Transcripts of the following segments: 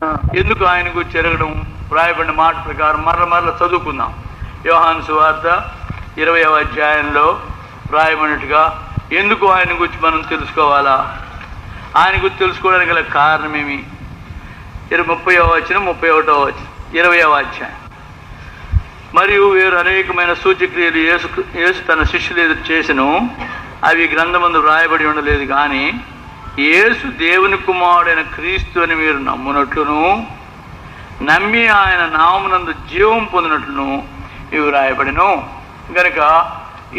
ఎందుకు ఆయన గురించి ఎరగడం వ్రాయబడిన మాట ప్రకారం మరల చదువుకుందాం. యోహాను సువార్త 20వ అధ్యాయంలో వ్రాయబడినట్టుగా ఎందుకు ఆయన గురించి మనం తెలుసుకోవాలా, ఆయన గురించి తెలుసుకోవడానికి గల కారణమేమి? 30వ వచనం 31వ వచనం 20వ అధ్యాయం. మరియు వేరు అనేకమైన సూచక్రియలు యేసు తన శిష్యులు ఎదురు చేసెను, అవి గ్రంథమందు వ్రాయబడి ఉండలేదు. కానీ యేసు దేవుని కుమారుడైన క్రీస్తు అని మీరు నమ్మునట్లును, నమ్మి ఆయన నామమునందు జీవం పొందినట్లును ఇవి వ్రాయబడిను. కనుక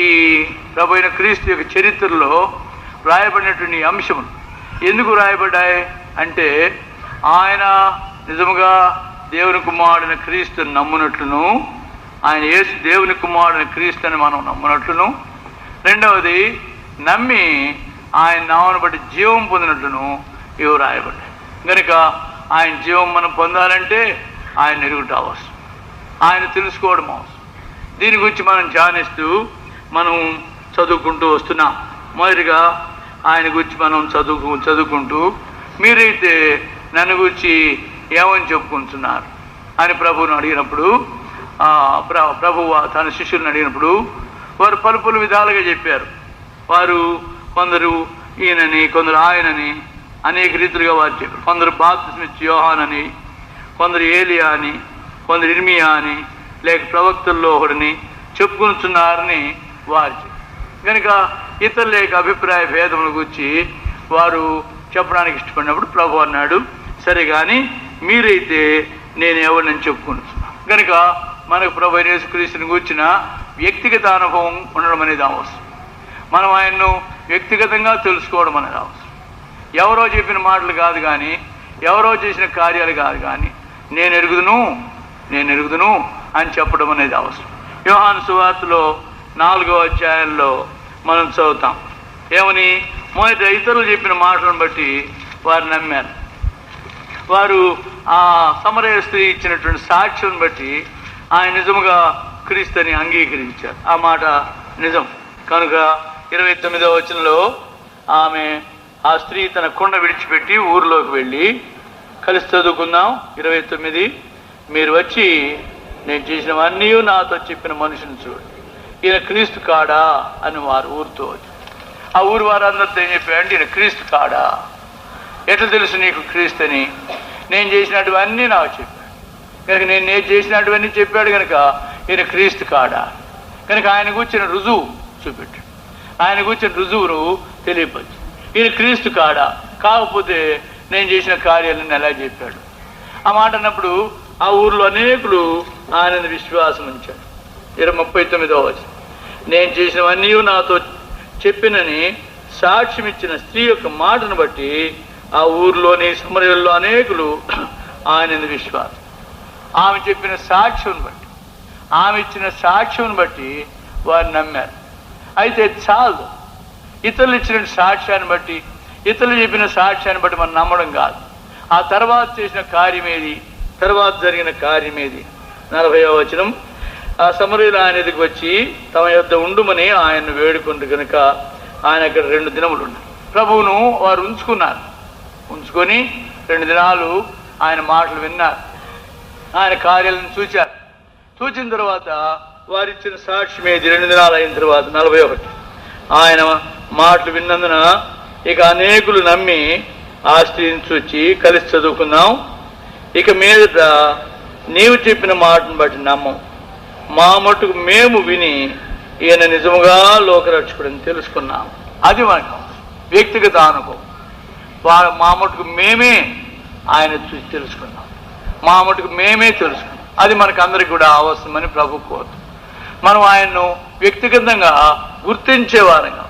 ఈ ప్రభు అయిన క్రీస్తు యొక్క చరిత్రలో వ్రాయబడినటువంటి అంశములు ఎందుకు వ్రాయబడ్డాయి అంటే, ఆయన నిజముగా దేవుని కుమారుడైన క్రీస్తుని నమ్మునట్లును, ఆయన యేసు దేవుని కుమారుడైన క్రీస్తు అని మనం నమ్మునట్లును, రెండవది నమ్మి ఆయన నామమును బట్టి జీవం పొందినట్లును ఇవి రాయబడ్డాయి. కనుక ఆయన జీవం మనం పొందాలంటే ఆయన ఎరుగుట అవసరం, ఆయన తెలుసుకోవడం అవసరం. దీని గురించి మనం ధ్యానిస్తూ మనం చదువుకుంటూ వస్తున్నాం. మొదటిగా ఆయన గురించి మనం చదువుకుంటూ మీరైతే నన్ను గురించి ఏమని చెప్పుకుంటున్నారు అని ప్రభువును అడిగినప్పుడు, ప్రభువు తన శిష్యులను అడిగినప్పుడు వారు పలు విధాలుగా చెప్పారు. వారు కొందరు ఈయనని, కొందరు ఆయనని అనేక రీతులుగా వారు చెప్పారు. కొందరు బాప్తిస్మిచ్చి యోహానని, కొందరు ఏలియా అని, కొందరు ఇర్మియా అని, లేక ప్రవక్తల్లో ఒకడిని చెప్పుకుంటున్నారని వారు చెప్పారు. కనుక ఇతరుల యొక్క అభిప్రాయ భేదముల గురించి వారు చెప్పడానికి ఇష్టపడినప్పుడు ప్రభు అన్నాడు, సరే కానీ మీరైతే నేను ఎవరిని చెప్పుకుంటున్నాను. కనుక మనకు ప్రభు యేసుక్రీస్తుని గురించిన వ్యక్తిగత అనుభవం ఉండడం అనేది అవసరం. మనం ఆయన్ను వ్యక్తిగతంగా తెలుసుకోవడం అనేది అవసరం. ఎవరో చెప్పిన మాటలు కాదు కానీ, ఎవరో చేసిన కార్యాలు కాదు కానీ, నేను ఎరుగుదును అని చెప్పడం అనేది అవసరం. యోహాను సువార్తలో 4వ అధ్యాయంలో మనం చదువుతాం. ఏమని? మొదట ఇతరులు చెప్పిన మాటలను బట్టి వారు నమ్మారు. వారు ఆ సమరయ స్త్రీ ఇచ్చినటువంటి సాక్ష్యం బట్టి ఆయన నిజముగా క్రీస్తుని అంగీకరించారు. ఆ మాట నిజం. కనుక 29వ వచనంలో ఆ స్త్రీ తన కుండ విడిచిపెట్టి ఊరిలోకి వెళ్ళి, కలిసి చదువుకుందాం. 29, మీరు వచ్చి నేను చేసినవన్నీ నాతో చెప్పిన మనుషుని చూడు, ఈయన క్రీస్తు కాడా అని వారు ఊరితో వచ్చి, ఆ ఊరు వారందరితో ఏం చెప్పారంటే, ఈయన క్రీస్తు కాడా, ఎట్లా తెలుసు నీకు క్రీస్తు అని? నేను చేసినటువన్నీ నాకు చెప్పాడు కనుక, నేను చేసినటువన్నీ చెప్పాడు కనుక ఈయన క్రీస్తు కాడా. కనుక ఆయన కూర్చిన రుజువు చూపెట్టాడు, ఆయన కూర్చిన రుజువును తెలియపచ్చు. ఈయన క్రీస్తు కాడా, కాకపోతే నేను చేసిన కార్యాలను ఎలా చెప్పాడు. ఆ మాట అన్నప్పుడు ఆ ఊర్లో అనేకులు ఆయన విశ్వాసం ఉంచాడు. 39వ వచనం, నేను చేసినవన్నీ నాతో చెప్పినని సాక్ష్యం ఇచ్చిన స్త్రీ యొక్క మాటను బట్టి ఆ ఊర్లోని సమరయుల్లో అనేకులు ఆయన విశ్వాసం, ఆమె చెప్పిన సాక్ష్యం బట్టి, ఆమె ఇచ్చిన సాక్ష్యం బట్టి వారు నమ్మారు. అయితే చాలు, ఇతరులు ఇచ్చిన సాక్ష్యాన్ని బట్టి, ఇతరులు చెప్పిన సాక్ష్యాన్ని బట్టి మనం నమ్మడం కాదు. ఆ తర్వాత చేసిన కార్యమేది, తర్వాత జరిగిన కార్యమేది. 40వ వచనం, ఆ సమరయులు ఆయన ఎదుగు వచ్చి తమ యొద్ద ఉండుమని ఆయన్ను వేడుకుంటూ కనుక ఆయన అక్కడ 2 దినములు ఉన్నాయి. ప్రభువును వారు ఉంచుకొని 2 దినాలు ఆయన మాటలు విన్నారు, ఆయన కార్యాలను చూచారు. చూచిన తర్వాత వారిచ్చిన సాక్ష్యమేది 2 దినాలు అయిన తర్వాత 41, ఆయన మాటలు విన్నందున ఇక అనేకులు నమ్మి ఆ స్త్రీని చూచి, కలిసి చదువుకుందాం. ఇక మీదట నీవు చెప్పిన మాటను బట్టి నమ్మం, మా మటుకు మేము విని ఈయన నిజముగా లోకరక్షకుడని తెలుసుకున్నాం. అది మనకు వ్యక్తిగత అనుభవం. మా మటుకు మేమే ఆయన చూసి తెలుసుకున్నాం, మా మటుకు మేమే తెలుసుకున్నాం. అది మనకు అందరికి కూడా అవసరమని ప్రభు కోరు. మనం ఆయన్ను వ్యక్తిగతంగా గుర్తించేవారంగా,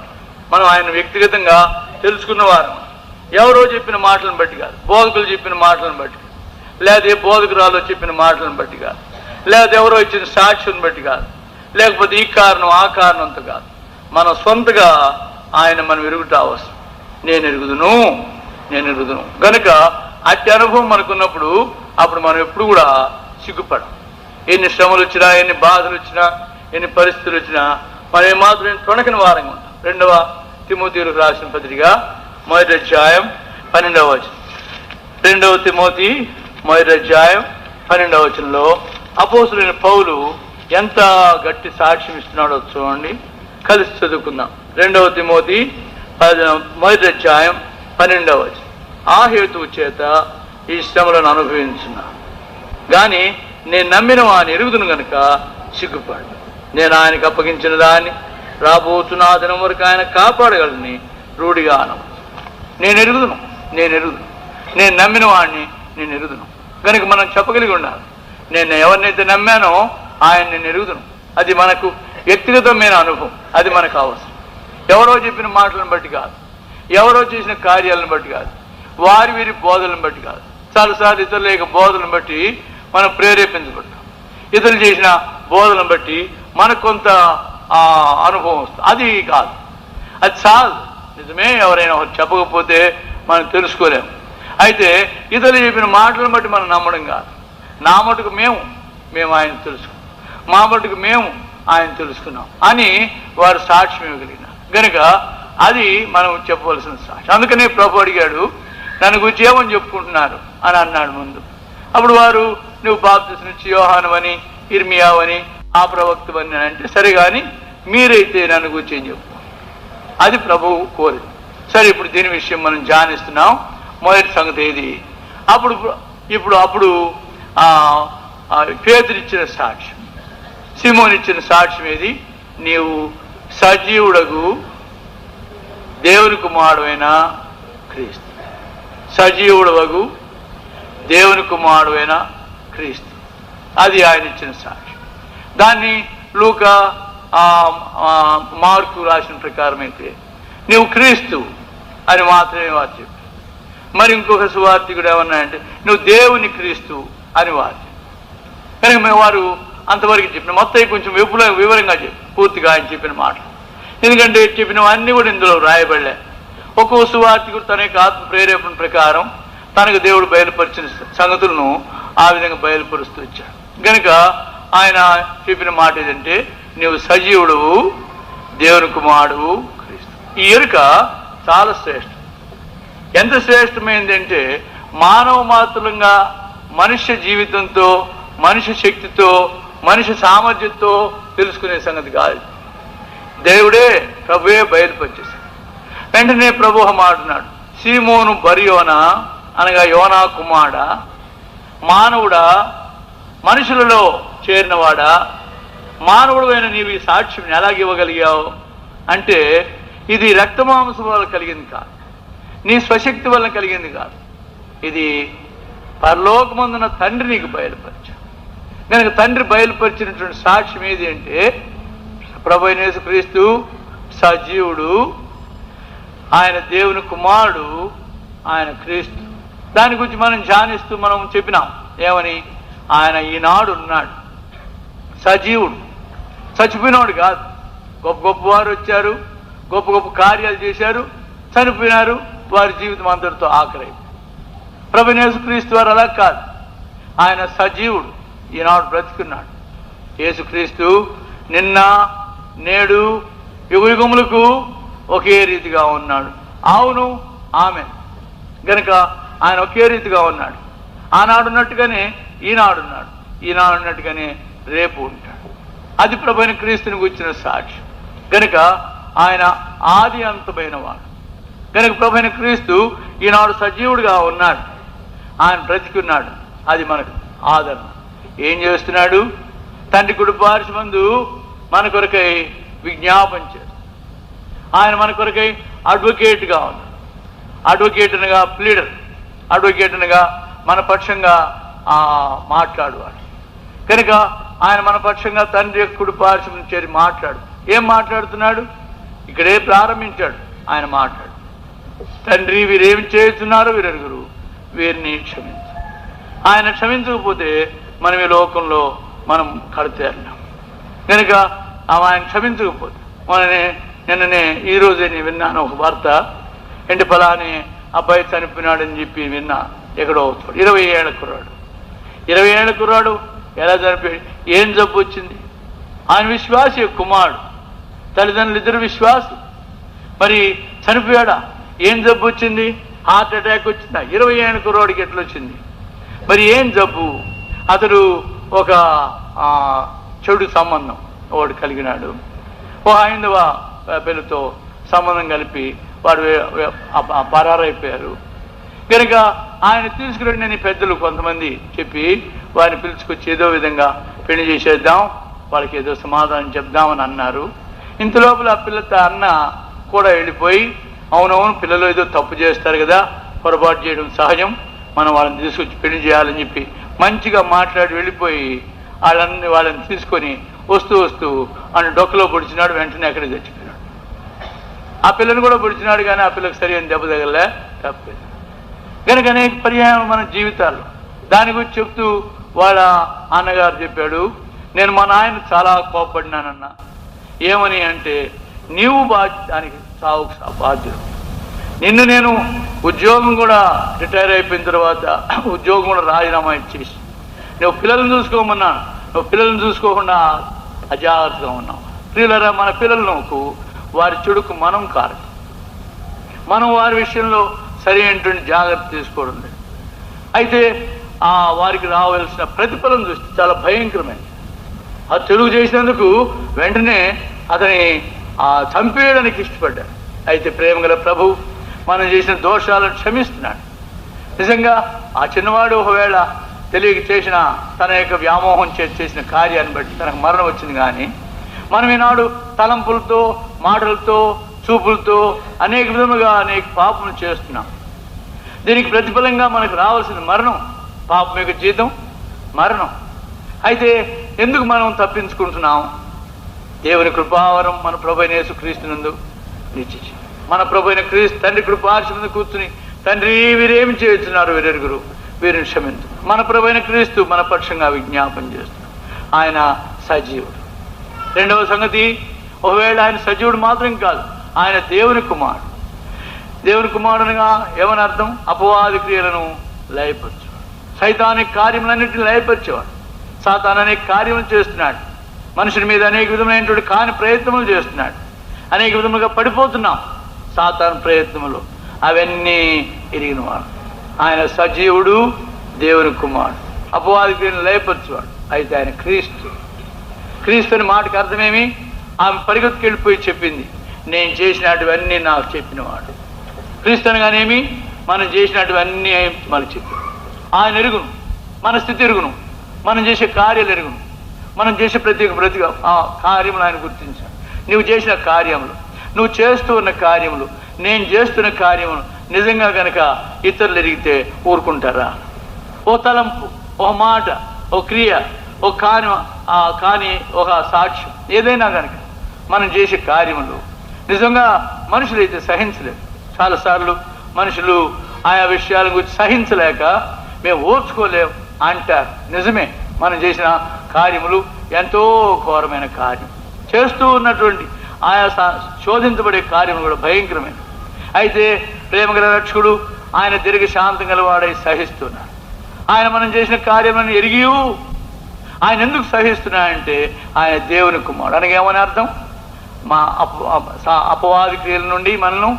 మనం ఆయన వ్యక్తిగతంగా తెలుసుకున్నవారం. ఎవరో చెప్పిన మాటలను బట్టి కాదు, బోధకులు చెప్పిన మాటలను బట్టి, లేదా బోధకురాలు చెప్పిన మాటలను బట్టి కాదు, లేదా ఎవరో ఇచ్చిన సాక్ష్యం బట్టి కాదు, లేకపోతే ఈ కారణం ఆ కారణంతో కాదు. మన సొంతగా ఆయన మనం ఎరుగుట అవసరం. నేను ఎరుగుదును కనుక అట్టి అనుభవం మనకున్నప్పుడు అప్పుడు మనం ఎప్పుడు కూడా సిగ్గుపడం. ఎన్ని శ్రమలు వచ్చినా, ఎన్ని బాధలు వచ్చినా, ఎన్ని పరిస్థితులు వచ్చినా మనం ఏమాత్రం తొణకని వారంగా ఉంటాం. 2వ తిమోతికి రాసిన పత్రిక 1వ అధ్యాయం 12వ వచనం. 2వ తిమోతి మొదటి అధ్యాయం 12వ వచనంలో అపోస్తులైన పౌలు ఎంత గట్టి సాక్ష్యం ఇస్తున్నాడో చూడండి, కలిసి చదువుకుందాం. 2వ తిమోతి మొదటి అధ్యాయం 12వ వచనం. ఆ హేతువు చేత ఈ శ్రమలను అనుభవించున్నా కానీ నేను నమ్మిన వాని ఎరుగుదును గనుక సిగ్గుపడు. నేను ఆయనకు అప్పగించిన దాన్ని రాబోతున్న ఆ దినం వరకు ఆయన కాపాడగలని రూఢిగా అనవు. నేను ఎరుగుదును, నేను నమ్మిన వాడిని నేను ఎరుగుదును కనుక మనం చెప్పగలిగి ఉండాలి. నేను ఎవరినైతే నమ్మానో ఆయన నేను ఎరుగుదును. అది మనకు వ్యక్తిగతమైన అనుభవం, అది మనకు అవసరం. ఎవరో చెప్పిన మాటలను బట్టి కాదు, ఎవరో చేసిన కార్యాలను బట్టి కాదు, వారి వీరి బోధలను బట్టి కాదు. చాలాసార్లు ఇతరుల యొక్క బోధలను బట్టి మనం ప్రేరేపించబడతాం, ఇతరులు చేసిన బోధలను బట్టి మనకు కొంత అనుభవం వస్తుంది. అది కాదు, అది చాలు. నిజమే, ఎవరైనా చెప్పకపోతే మనం తెలుసుకోలేము. అయితే ఇతరులు చెప్పిన మాటలను బట్టి మనం నమ్మడం కాదు. నా మటుకు మేము ఆయన తెలుసుకున్నాం, మా మటుకు మేము ఆయన తెలుసుకున్నాం అని వారు సాక్ష్యం ఇవ్వగలిగినారు కనుక అది మనం చెప్పవలసిన సాక్ష్యం. అందుకనే ప్రభు అడిగాడు, నన్ను గురించి ఏమని చెప్పుకుంటున్నారు అని అన్నాడు ముందు. అప్పుడు వారు నువ్వు బాప్తిస్మిచ్చి యోహానువని, ఇర్మియావని, ఆ ప్రవక్తవని అంటే, సరే కానీ మీరైతే నన్ను గురించి ఏం చెప్పు, అది ప్రభువు కోరింది. సరే, ఇప్పుడు దీని విషయం మనం ధ్యానిస్తున్నాం. మొదటి సంగతి ఏది? అప్పుడు పేతురు ఇచ్చిన సాక్ష్యం, సిమోను ఇచ్చిన సాక్ష్యం ఏది? నీవు సజీవుడగు దేవుని కుమారుడైన క్రీస్తు, సజీవుడగు దేవుని కుమారుడైన క్రీస్తు, అది ఆయన ఇచ్చిన సాక్ష్యం. దాన్ని లూకా మార్కు రాసిన ప్రకారం అయితే నీవు క్రీస్తు అని మాత్రమే వారు చెప్పారు. మరి ఇంకొక సువార్తికుడు ఏమన్నాడంటే నువ్వు దేవుని క్రీస్తు అని వారు కనుక మేము వారు అంతవరకు చెప్పిన మొత్తం కొంచెం వివరంగా చెప్పి పూర్తిగా ఆయన చెప్పిన మాటలు. ఎందుకంటే చెప్పినవన్నీ కూడా ఇందులో రాయబడలే. ఒక్కో సువార్తికుడు తన యొక్క ఆత్మ ప్రేరేపణ ప్రకారం తనకు దేవుడు బయలుపరిచిన సంగతులను ఆ విధంగా బయలుపరుస్తూ ఇచ్చాడు. కనుక ఆయన చెప్పిన మాట ఏదంటే నీవు సజీవుడు దేవుని కుమారుడు క్రీస్తు. ఈ ఎరుక చాలా శ్రేష్టం. ఎంత శ్రేష్టమైందంటే మానవ మాత్రంగా మనుష్య జీవితంతో, మనిషి శక్తితో, మనిషి సామర్థ్యంతో తెలుసుకునే సంగతి కాదు. దేవుడే ప్రభువే బయలుపరిచేశాడు. వెంటనే ప్రభు మాట్లాడు, సీమోను బర్యోనా అనగా యోనా కుమారుడా, మానవుడా, మనుషులలో చేరినవాడా, మానవుడు అయిన నీవు ఈ సాక్ష్యం ఎలాగివ్వగలిగావు అంటే ఇది రక్తమాంసం వల్ల కలిగింది కాదు, నీ స్వశక్తి వల్ల కలిగింది కాదు, ఇది పరలోకమందున తండ్రి నీకు బయలుపరిచాడు. కనుక తండ్రి బయలుపరిచినటువంటి సాక్ష్యం ఏది అంటే ప్రభు అయిన యేసుక్రీస్తు సజీవుడు, ఆయన దేవుని కుమారుడు, ఆయన క్రీస్తు. దాని గురించి మనం ధ్యానిస్తూ మనం చెప్పినాం ఏమని, ఆయన ఈనాడు ఉన్నాడు, సజీవుడు, చచ్చిపోయినవాడు కాదు. గొప్ప గొప్ప వారు వచ్చారు, గొప్ప గొప్ప కార్యాలు చేశారు, చనిపోయినారు, వారి జీవితం అందరితో ఆఖరి. ప్రభు యేసుక్రీస్తు వారు అలా కాదు, ఆయన సజీవుడు, ఈనాడు బ్రతికున్నాడు. యేసుక్రీస్తు నిన్న నేడు యుగయుగములకు ఒకే రీతిగా ఉన్నాడు. అవును, ఆమె గనక ఆయన ఒకే రీతిగా ఉన్నాడు. ఆనాడు ఉన్నట్టుగానే ఈనాడు ఉన్నాడు, ఈనాడు ఉన్నట్టుగానే రేపు ఉంటాడు. అది ప్రభు అయిన క్రీస్తుని గురించిన సాక్ష్యం. కనుక ఆయన ఆది అంతమైన వాడు. కనుక ప్రభు అయిన క్రీస్తు ఈనాడు సజీవుడిగా ఉన్నాడు, ఆయన బ్రతికున్నాడు. అది మనకు ఆదరణ. ఏం చేస్తున్నాడు? తండ్రి కుడి పార్శ్వమందు మన కొరకై విజ్ఞాపన చేస్తాడు. ఆయన మన కొరకై అడ్వకేట్గా ఉన్నాడు. అడ్వకేట్ అనగా ప్లీడర్, అడ్వకేట్ అనగా మన పక్షంగా మాట్లాడువాడు. కనుక ఆయన మన పక్షంగా తండ్రి యొక్క కుడి పార్శ్వం చేరి మాట్లాడు. ఏం మాట్లాడుతున్నాడు? ఇక్కడే ప్రారంభించాడు ఆయన మాట్లాడు. తండ్రి వీరేమి చేస్తున్నారో వీరెరుగురు, వీరిని క్షమించు. ఆయన క్షమించకపోతే మనం ఈ లోకంలో మనం కడతేరినాం. కనుక ఆయన క్షమించకపోతే నిన్ననే ఈరోజే నేను విన్నాను ఒక వార్త, ఏంటి ఫలాని అబ్బాయి చనిపోయినాడని చెప్పి విన్నా. ఎక్కడో 20 ఏళ్ల కుర్రాడు, 20 ఏళ్ల కుర్రాడు ఎలా చనిపోయాడు? ఏం జబ్బు వచ్చింది? ఆయన విశ్వాసి కుమారుడు, తల్లిదండ్రులు ఇద్దరు విశ్వాసు, మరి చనిపోయాడా? ఏం జబ్బు వచ్చింది? హార్ట్ అటాక్ వచ్చిందా? 20 ఏళ్ల కుర్రాడికి ఎట్లా వచ్చింది? మరి ఏం జబ్బు? అతడు ఒక చెడు సంబంధం వాడు కలిగినాడు. ఓ హైందవ పిల్లతో సంబంధం కలిపి వాడు పరారైపోయారు కనుక ఆయన తీసుకురండి అని పెద్దలు కొంతమంది చెప్పి వారిని పిలుచుకొచ్చి ఏదో విధంగా పెళ్లి చేసేద్దాం, వాళ్ళకి ఏదో సమాధానం చెప్దామని అన్నారు. ఇంతలోపల ఆ పిల్లతో అన్న కూడా వెళ్ళిపోయి, అవునవును పిల్లలు ఏదో తప్పు చేస్తారు కదా, పొరపాటు చేయడం సహజం, మనం వాళ్ళని తీసుకొచ్చి పెళ్లి చేయాలని చెప్పి మంచిగా మాట్లాడి వెళ్ళిపోయి వాళ్ళని తీసుకొని వస్తూ ఆయన డొక్కలో పొడిచినాడు. వెంటనే అక్కడే చచ్చిపోయాడు. ఆ పిల్లని కూడా పొడిచినాడు, కానీ ఆ పిల్లకి సరైన దెబ్బ తగలే, తప్పలేదు. కనుక అనేక పర్యాయం మన జీవితాల్లో దాని గురించి చెప్తూ వాళ్ళ అన్నగారు చెప్పాడు, నేను మా నాయన చాలా కోపపడినానన్నా. ఏమని అంటే, నీవు దానికి సావుకు బాధ్యుడు. నిన్ను నేను ఉద్యోగం కూడా రిటైర్ అయిపోయిన తర్వాత ఉద్యోగం కూడా రాజీనామా ఇచ్చేసి నువ్వు పిల్లలను చూసుకోమన్నా, నువ్వు పిల్లలను చూసుకోకుండా అజాగ్రత్తగా ఉన్నావు. ప్రియులరా, మన పిల్లలకు వారి చెడుకు మనం కారణం. మనం వారి విషయంలో సరైనటువంటి జాగ్రత్త తీసుకోవడం లేదు. అయితే వారికి రావాల్సిన ప్రతిఫలం చూస్తే చాలా భయంకరమైనది. ఆ తెలుగు చేసినందుకు వెంటనే అతని చంపేయడానికి ఇష్టపడ్డాడు. అయితే ప్రేమగల ప్రభు మనం చేసిన దోషాలను క్షమిస్తున్నాడు. నిజంగా ఆ చిన్నవాడు ఒకవేళ తెలియక చేసిన తన యొక్క వ్యామోహం చేసిన కార్యాన్ని బట్టి తనకు మరణం వచ్చింది. కానీ మనం ఈనాడు తలంపులతో, మాటలతో, చూపులతో అనేక విధములుగా అనేక పాపములు చేస్తున్నాం. దీనికి ప్రతిఫలంగా మనకు రావాల్సిన మరణం. పాపం యొక్క జీతం మరణం. అయితే ఎందుకు మనం తప్పించుకుంటున్నాం? దేవుని కృపావరం మన ప్రభువైన యేసుక్రీస్తునందు నిలిచి, మన ప్రభువైన క్రీస్తు తండ్రి కృపార్చన కూర్చుని, తండ్రి వీరేమి చేస్తున్నారు వీరెరుగురు, వీరిని క్షమించు. మన ప్రభువైన క్రీస్తు మన పక్షంగా విజ్ఞాపన చేస్తున్నారు. ఆయన సజీవుడు. రెండవ సంగతి, ఒకవేళ ఆయన సజీవుడు మాత్రం కాదు, ఆయన దేవుని కుమారుడు. దేవుని కుమారుడుగా ఏమని అర్థం? అపవాది క్రియలను లయపరచు, సైతానిక కార్యములన్నింటినీ లయపరిచేవాడు. సాతాను అనేక కార్యములు చేస్తున్నాడు, మనుషుల మీద అనేక విధమైనటువంటి కాని ప్రయత్నములు చేస్తున్నాడు. అనేక విధములుగా పడిపోతున్నాం సాతాను ప్రయత్నములు. అవన్నీ ఎరిగినవాడు. ఆయన సజీవుడు, దేవుని కుమారుడు, అపవాది క్రియలను లయపరచువాడు. అయితే ఆయన క్రీస్తు. క్రీస్తు అని మాటకు అర్థమేమి? ఆమె పరిగెత్తుకు వెళ్ళిపోయి చెప్పింది, నేను చేసినటువన్నీ నాకు చెప్పినవాడు. క్రీస్తు అనగానేమి? మనం చేసినటువన్నీ మనకు చెప్పాడు. ఆయన ఎరుగును, మన స్థితి ఎరుగును, మనం చేసే కార్యాలు ఎరుగును, మనం చేసే ప్రతి కార్యములు ఆయన గుర్తించాడు. నువ్వు చేసిన కార్యములు, నువ్వు చేస్తూ ఉన్న కార్యములు, నేను చేస్తున్న కార్యములు నిజంగా కనుక ఇతరులు ఎరిగితే ఊరుకుంటారా? ఓ తలంపు, ఒక మాట, ఓ క్రియ, ఓ కానీ ఒక సాక్ష్యం, ఏదైనా కనుక మనం చేసే కార్యములు నిజంగా మనుషులైతే సహించలేరు. చాలాసార్లు మనుషులు ఆయా విషయాల గురించి సహించలేక మేము ఓర్చుకోలేము అంటారు. నిజమే, మనం చేసిన కార్యములు ఎంతో ఘోరమైన కార్యం. చేస్తూ ఉన్నటువంటి ఆయా శోధించబడే కార్యములు కూడా భయంకరమైన. అయితే ప్రేమగల రక్షకుడు ఆయన దీర్ఘ శాంతం గలవాడై సహిస్తున్నాడు. ఆయన మనం చేసిన కార్యములను ఎరిగి ఆయన ఎందుకు సహిస్తున్నాడంటే ఆయన దేవుని కుమారుడు. అనగేమని అర్థం? మా అపవాది క్రియల నుండి మనల్ని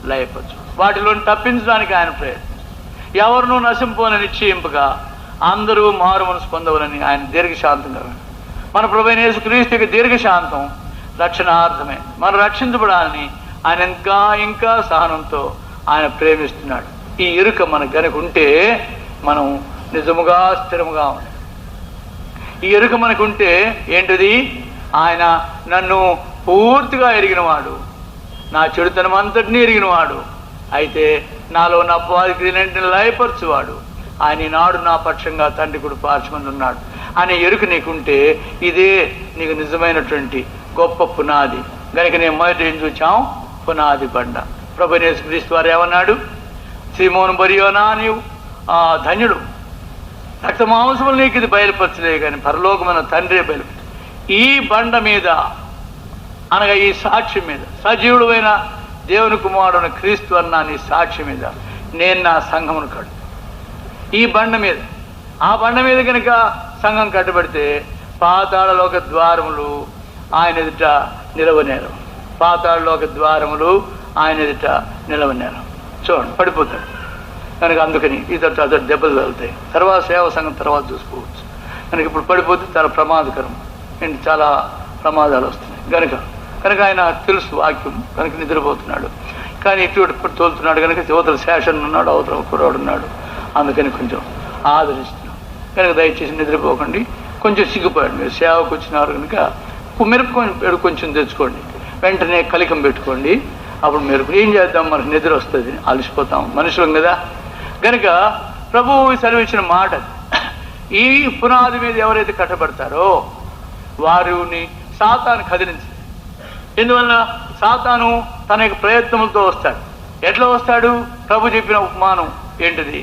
లయపరచు, వాటిలో తప్పించడానికి ఆయన ప్రయత్నం. ఎవరినూ నశింపోనని నిశ్చయింపగా అందరూ మారు మనసు పొందవలని ఆయన దీర్ఘశాంతం కలవాడు. మన ప్రభువైన యేసుక్రీస్తు యొక్క దీర్ఘశాంతం రక్షణార్థమే. మనం రక్షించబడాలని ఆయన ఇంకా ఇంకా సహనంతో ఆయన ప్రేమిస్తున్నాడు. ఈ ఎరుక మనకు గనుక ఉంటే మనం నిజముగా స్థిరముగా ఉన్నాం. ఈ ఎరుక మనకుంటే ఏంటిది? ఆయన నన్ను పూర్తిగా ఎరిగినవాడు, నా చెడుతనం అంతటినీ ఎరిగినవాడు, అయితే నాలో నా అపవాది క్రియలన్నింటినీ లయపరచువాడు, ఆయన ఈనాడు నా పక్షంగా తండ్రి కూడా పార్చమంది ఉన్నాడు అనే ఎరుక నీకుంటే ఇదే నీకు నిజమైనటువంటి గొప్ప పునాది. కనుక నేను మొదట ఏం చూచాం? పునాది బండ. ప్రభువైన యేసుక్రీస్తు వారు ఏమన్నాడు? సీమోను బరియోనా, నీవు ధన్యుడు, రక్త మాంసములు నీకు ఇది బయలుపరచలే కానీ పరలోకమైన తండ్రి బయలుపరచు. ఈ బండ మీద అనగా ఈ సాక్ష్యం మీద, సజీవుడు అయిన దేవుని కుమారుడు క్రీస్తు అన్న నీ సాక్ష్యం మీద నేను నా సంఘమును కడు. ఈ బండ మీద, ఆ బండ మీద కనుక సంఘం కట్టబడితే పాతాళలోక ద్వారములు ఆయన ఎదుట నిలవనేరు. పాతాళలోక ద్వారములు ఆయన ఎదుట నిలవనేరు. చూడండి, పడిపోతాడు. కనుక అందుకని ఇతడు అతడు దెబ్బలు తగులుతాయి. తర్వాత సేవ సంఘం తర్వాత చూసుకోవచ్చు. కనుక ఇప్పుడు పడిపోతే చాలా ప్రమాదకరం, ఏంటి చాలా ప్రమాదాలు వస్తున్నాయి. కనుక ఆయన తెలుసు వాక్యం, కనుక నిద్రపోతున్నాడు. కానీ ఇటు తోలుతున్నాడు కనుక యువతల శేషన్ ఉన్నాడు, అవతల కుర్రాడు ఉన్నాడు, అందుకని కొంచెం ఆదరిస్తున్నాం. కనుక దయచేసి నిద్రపోకండి. కొంచెం సిగ్గుపోయాడు, మీరు సేవకు వచ్చినారు కనుక మిరప కొంచెం తెచ్చుకోండి, వెంటనే కలికం పెట్టుకోండి. అప్పుడు మీరు ఏం చేద్దాం, మనకు నిద్ర వస్తుంది, అలసిపోతాం, మనుషులం కదా. కనుక ప్రభువు సెలవిచ్చిన మాట, ఈ పునాది మీద ఎవరైతే కట్టబడతారో వారిని సాతాను కదిలించదు. ఎందువల్ల సాతాను తన యొక్క ప్రయత్నములతో వస్తాడు. ఎట్లా వస్తాడు? ప్రభు చెప్పిన ఉపమానం ఏంటిది?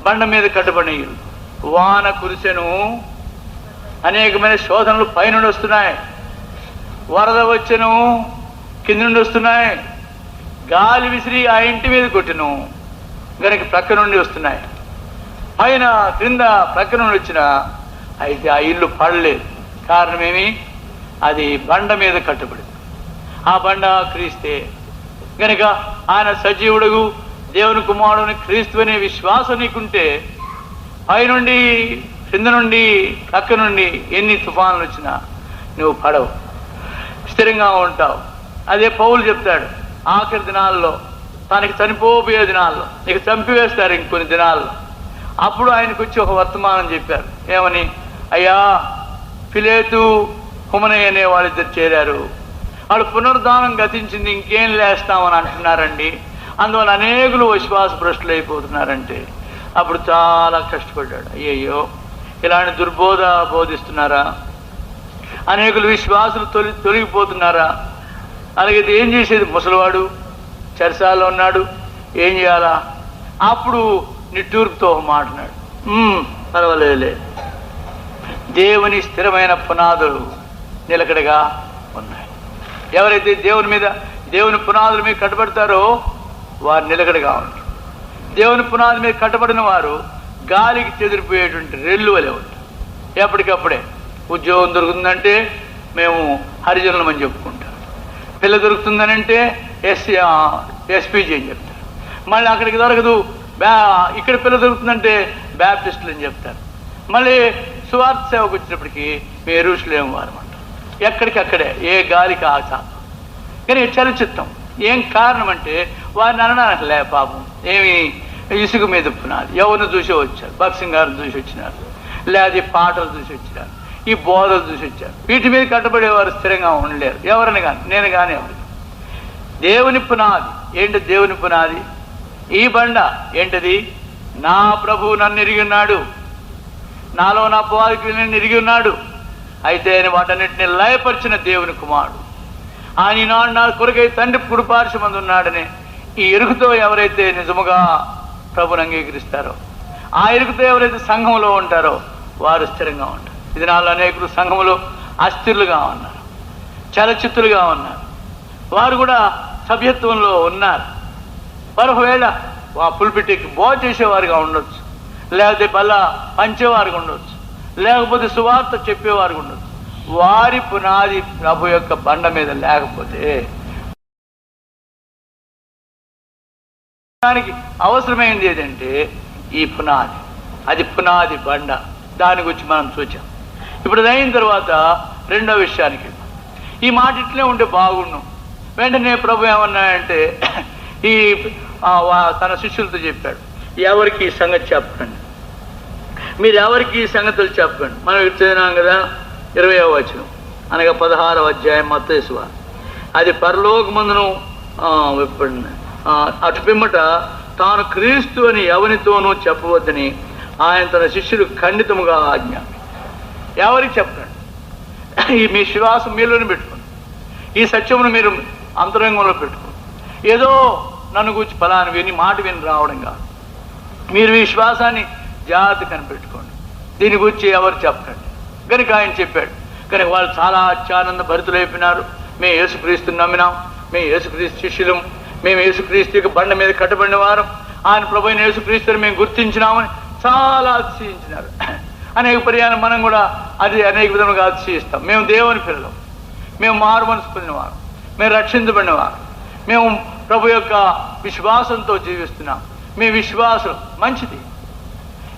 బండ మీద కట్టబడిన ఇల్లు, వాన కురిసెను, అనేకమైన శోధనలు పైనుండి వస్తున్నాయి, వరద వచ్చెను, కింద నుండి వస్తున్నాయి, గాలి విసిరి ఆ ఇంటి మీద కొట్టెను గనక ప్రక్క నుండి వస్తున్నాయి, పైన క్రింద ప్రక్క నుండి వచ్చిన, అయితే ఆ ఇల్లు పడలేదు. కారణమేమి? అది బండ మీద కట్టబడింది. ఆ బండ క్రీస్తే గనక ఆయన సజీవుడు, దేవుని కుమారుని క్రీస్తు అనే విశ్వాసం నీకుంటే పైనుండి కింద నుండి ప్రక్క నుండి ఎన్ని తుఫానులు వచ్చినా నువ్వు పడవు, స్థిరంగా ఉంటావు. అదే పౌలు చెప్తాడు, ఆఖరి దినాల్లో, తనకి చనిపోబోయే దినాల్లో, నీకు చంపివేస్తారు ఇంకొన్ని దినాల్లో. అప్పుడు ఆయనకు వచ్చి ఒక వర్తమానం చెప్పారు. ఏమని? అయ్యా, ఫిలేతు హుమనయ్య అనే వాళ్ళిద్దరు చేరారు, వాళ్ళు పునరుద్ధానం గతించింది, ఇంకేం లేస్తామని అంటున్నారండి, అందువల్ల అనేకులు విశ్వాస భ్రష్టులు అయిపోతున్నారంటే అప్పుడు చాలా కష్టపడ్డాడు. అయ్యయ్యో, ఇలాంటి దుర్బోధ బోధిస్తున్నారా? అనేకులు విశ్వాసులు తొలగిపోతున్నారా? అలాగే ఏం చేసేది? ముసలివాడు చెరసాలలో ఉన్నాడు, ఏం చేయాలా? అప్పుడు నిట్టూర్పుతో మాట్లాడు, పర్వాలేదులే, దేవుని స్థిరమైన పునాదులు నిలకడగా ఉన్నాయి. ఎవరైతే దేవుని పునాదుల మీద కట్టబడతారో వారు నిలకడగా ఉంటారు. దేవుని పునాది మీద కట్టబడిన వారు గాలికి చెదిరిపోయేటువంటి రెల్లు వలె ఉంటారు. ఎప్పటికప్పుడే ఉద్యోగం దొరుకుతుందంటే మేము హరిజనులమని చెప్పుకుంటారు, పిల్ల దొరుకుతుందనంటే ఎస్పీజీ అని చెప్తారు, మళ్ళీ అక్కడికి దొరకదు, ఇక్కడ పిల్ల దొరుకుతుందంటే బ్యాప్టిస్టులు అని చెప్తారు, మళ్ళీ సువార్త సేవకు వచ్చినప్పటికీ మేము యెరూషలేం వారం అంటారు. ఎక్కడికక్కడే, ఏ గాలికి ఆ చాప. కానీ చలచిత్తం ఏం కారణం అంటే వారిని అనడానికి లే పాపం, ఏమి ఇసుక మీద పునాది, ఎవరిని చూసి వచ్చారు, బాక్సింగ్ గారిని చూసి వచ్చినారు, లేదా పాటలు చూసి వచ్చినారు, ఈ బోధలు చూసి వచ్చారు. వీటి మీద కట్టబడేవారు స్థిరంగా ఉండలేరు, ఎవరిని కానీ, నేను కానీ ఎవరు. దేవుని పునాది ఏంటి? దేవుని పునాది ఈ బండ ఏంటిది? నా ప్రభువు నన్ను ఎరిగి ఉన్నాడు, నాలో నా అపవాదికి నన్ను ఎరిగి ఉన్నాడు, అయితే ఆయన వాటన్నిటిని లయపరిచిన దేవుని కుమారుడు. ఆయన నాడు నా కొరకై తండ్రి కుడిపార్శ్వమందు ఉన్నాడని ఈ ఎరుకుతో ఎవరైతే నిజముగా ప్రభుని అంగీకరిస్తారో, ఆ ఎరుకుతో ఎవరైతే సంఘంలో ఉంటారో వారు స్థిరంగా ఉంటారు. ఇది నాలో అనేకులు సంఘంలో అస్థిరులుగా ఉన్నారు, చలచిత్తులుగా ఉన్నారు, వారు కూడా సభ్యత్వంలో ఉన్నారు. వారు ఒకవేళ పులిపిటికి బోధ చేసేవారుగా ఉండొచ్చు, లేకపోతే బల్ల పంచేవారుగా ఉండొచ్చు, లేకపోతే సువార్త చెప్పేవారు ఉండొచ్చు. వారి పునాది ప్రభు యొక్క బండ మీద లేకపోతే దానికి అవసరమైంది ఏదంటే ఈ పునాది, అది పునాది బండ. దాని గురించి మనం చూచాం. ఇప్పుడు అయిన తర్వాత రెండో విషయానికి, ఈ మాట ఇట్లే ఉంటే బాగుండు. వెంటనే ప్రభు ఏమన్నాడంటే ఈ తన శిష్యులతో చెప్పాడు, ఎవరికి ఈ సంగతి చెప్పండి, మీరు ఎవరికి ఈ సంగతులు చెప్పండి. మనం చదివినాం కదా 20వ వచనం, అనగా 16వ అధ్యాయం మత్తయి సువార్త. అది పరలోకమందును అటు పిమ్మట తాను క్రీస్తు అని ఎవరితోనూ చెప్పవద్దని ఆయన తన శిష్యులు ఖండితముగా ఆజ్ఞ. ఎవరికి చెప్పండి? ఈ మీ శ్వాసం మీలోనే పెట్టుకోండి, ఈ సత్యమును మీరు అంతరంగంలో పెట్టుకోండి. ఏదో నన్ను గురించి ఫలాని విని మాట విని రావడం కాదు, మీరు ఈ శ్వాసాన్ని జాగ్రత్త కనిపెట్టుకోండి, దీని గురించి ఎవరు చెప్పండి. కనుక ఆయన చెప్పాడు. కనుక వాళ్ళు చాలా అత్యానంద భరితులైపోయినారు. మేము యేసుక్రీస్తుని నమ్మినాం, మేము యేసుక్రీస్తు శిష్యులం, మేము యేసుక్రీస్తు యొక్క బండ మీద కట్టబడిన వారం, ఆయన ప్రభువైన యేసుక్రీస్తుని మేము గుర్తించినామని చాలా అతిశయించినారు. అనేక పర్యాయం మనం కూడా అది అనేక విధంగా అతిశయిస్తాం. మేము దేవుని పిల్లలం, మేము మారు మనసు పొందినవారు, మేము రక్షించబడినవారు, మేము ప్రభు యొక్క విశ్వాసంతో జీవిస్తున్నాం, మీ విశ్వాసం మంచిది,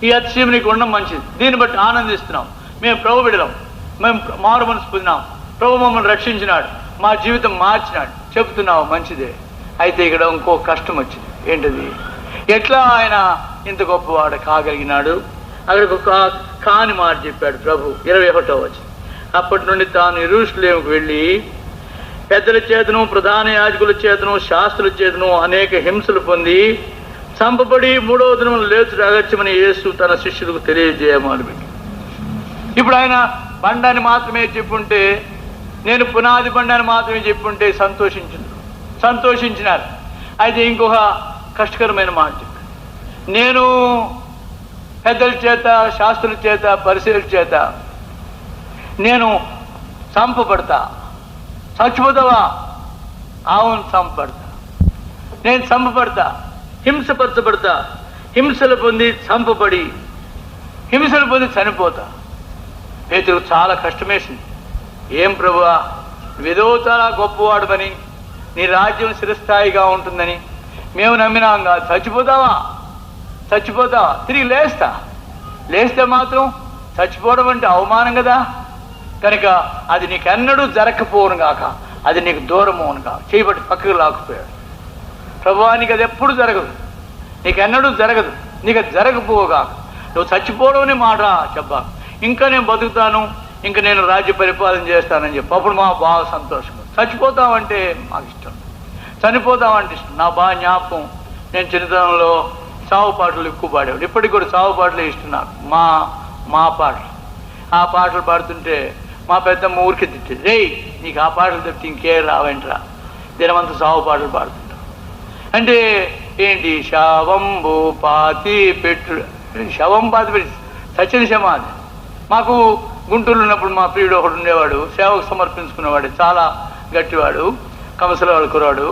ఈ అతిశయం నీకు ఉండడం మంచిది, దీన్ని బట్టి ఆనందిస్తున్నాం. మేము ప్రభు బిడ్డలం, మేము మారు మనసు పొందినాం, ప్రభు మమ్మల్ని రక్షించినాడు, మా జీవితం మార్చినాడు చెప్తున్నావు, మంచిదే. అయితే ఇక్కడ ఇంకో కష్టం వచ్చింది. ఏంటది? ఎట్లా ఆయన ఇంత గొప్పవాడు కాగలిగినాడు? అక్కడికి ఒక కాని మాట చెప్పాడు ప్రభు. 21వ వచనం. అప్పటి నుండి తాను యెరూషలేముకు వెళ్ళి పెద్దల చేతను ప్రధాన యాజకుల చేతను శాస్త్రుల చేతను అనేక హింసలు పొంది చంపబడి 3వ దినం లేచుడు అగత్యమని యేసు తన శిష్యులకు తెలియజేయమనిపెట్టి. ఇప్పుడు ఆయన బండాన్ని మాత్రమే చెప్పుంటే, నేను పునాది బండాన్ని మాత్రమే చెప్పుంటే సంతోషించినారు. అయితే ఇంకొక కష్టకరమైన మాట చెప్పాను. నేను పెద్దల చేత శాస్త్రుల చేత పరిశీలన చేత నేను చంపబడతా. చచ్చిపోతావా? అవును, చంపబడతా. నేను చంపబడతా, హింసపరచబడతా, హింసలు పొంది చంపబడి హింసలు పొంది చనిపోతా. పేతురు చాలా కష్టమేసింది. ఏం ప్రభువా, నువ్వేదో చాలా గొప్పవాడుమని, నీ రాజ్యం చిరస్థాయిగా ఉంటుందని మేము నమ్మినాం కాదు. చచ్చిపోతావా? తిరిగి లేస్తే మాత్రం చచ్చిపోవడం అంటే అవమానం కదా. కనుక అది నీకెన్నడూ జరగకపోవును గాక, అది నీకు దూరమవును కాక. చేయబట్టి పక్కకు లాక్కుపోయాడు. ప్రభువా, నీకు అది ఎప్పుడు జరగదు, నీకెన్నడూ జరగదు, నీకు అది జరగపోగాక. నువ్వు చచ్చిపోవడం మాట చెప్పా. ఇంకా నేను బతుకుతాను, ఇంకా నేను రాజ్య పరిపాలన చేస్తానని చెప్పి అప్పుడు మా బాగా సంతోషం. చచ్చిపోతామంటే మాకు ఇష్టం, చనిపోతామంటే ఇష్టం. నా బాగా జ్ఞాపకం, నేను చిన్నతనంలో సావు పాటలు ఎక్కువ పాడేవాడు. ఇప్పటికి కూడా సావు పాటలే ఇష్టం నాకు. మా పాటలు, ఆ పాటలు పాడుతుంటే మా పెద్దమ్మ ఊరికి తిట్టేది, రేయ్ నీకు ఆ పాటలు తప్పితే ఇంకే రావేంట్రా, దినమంతా సావు పాటలు పాడుతుంటాం. అంటే ఏంటి? శవంబు పాతి పెట్టు, శవం పాతి పెట్టి సచిన సమాధి. మాకు గుంటూరులో ఉన్నప్పుడు మా ప్రియుడు ఒకడు ఉండేవాడు, సేవకు సమర్పించుకునేవాడు, చాలా గట్టివాడు, కంసలవాడు కురాడు,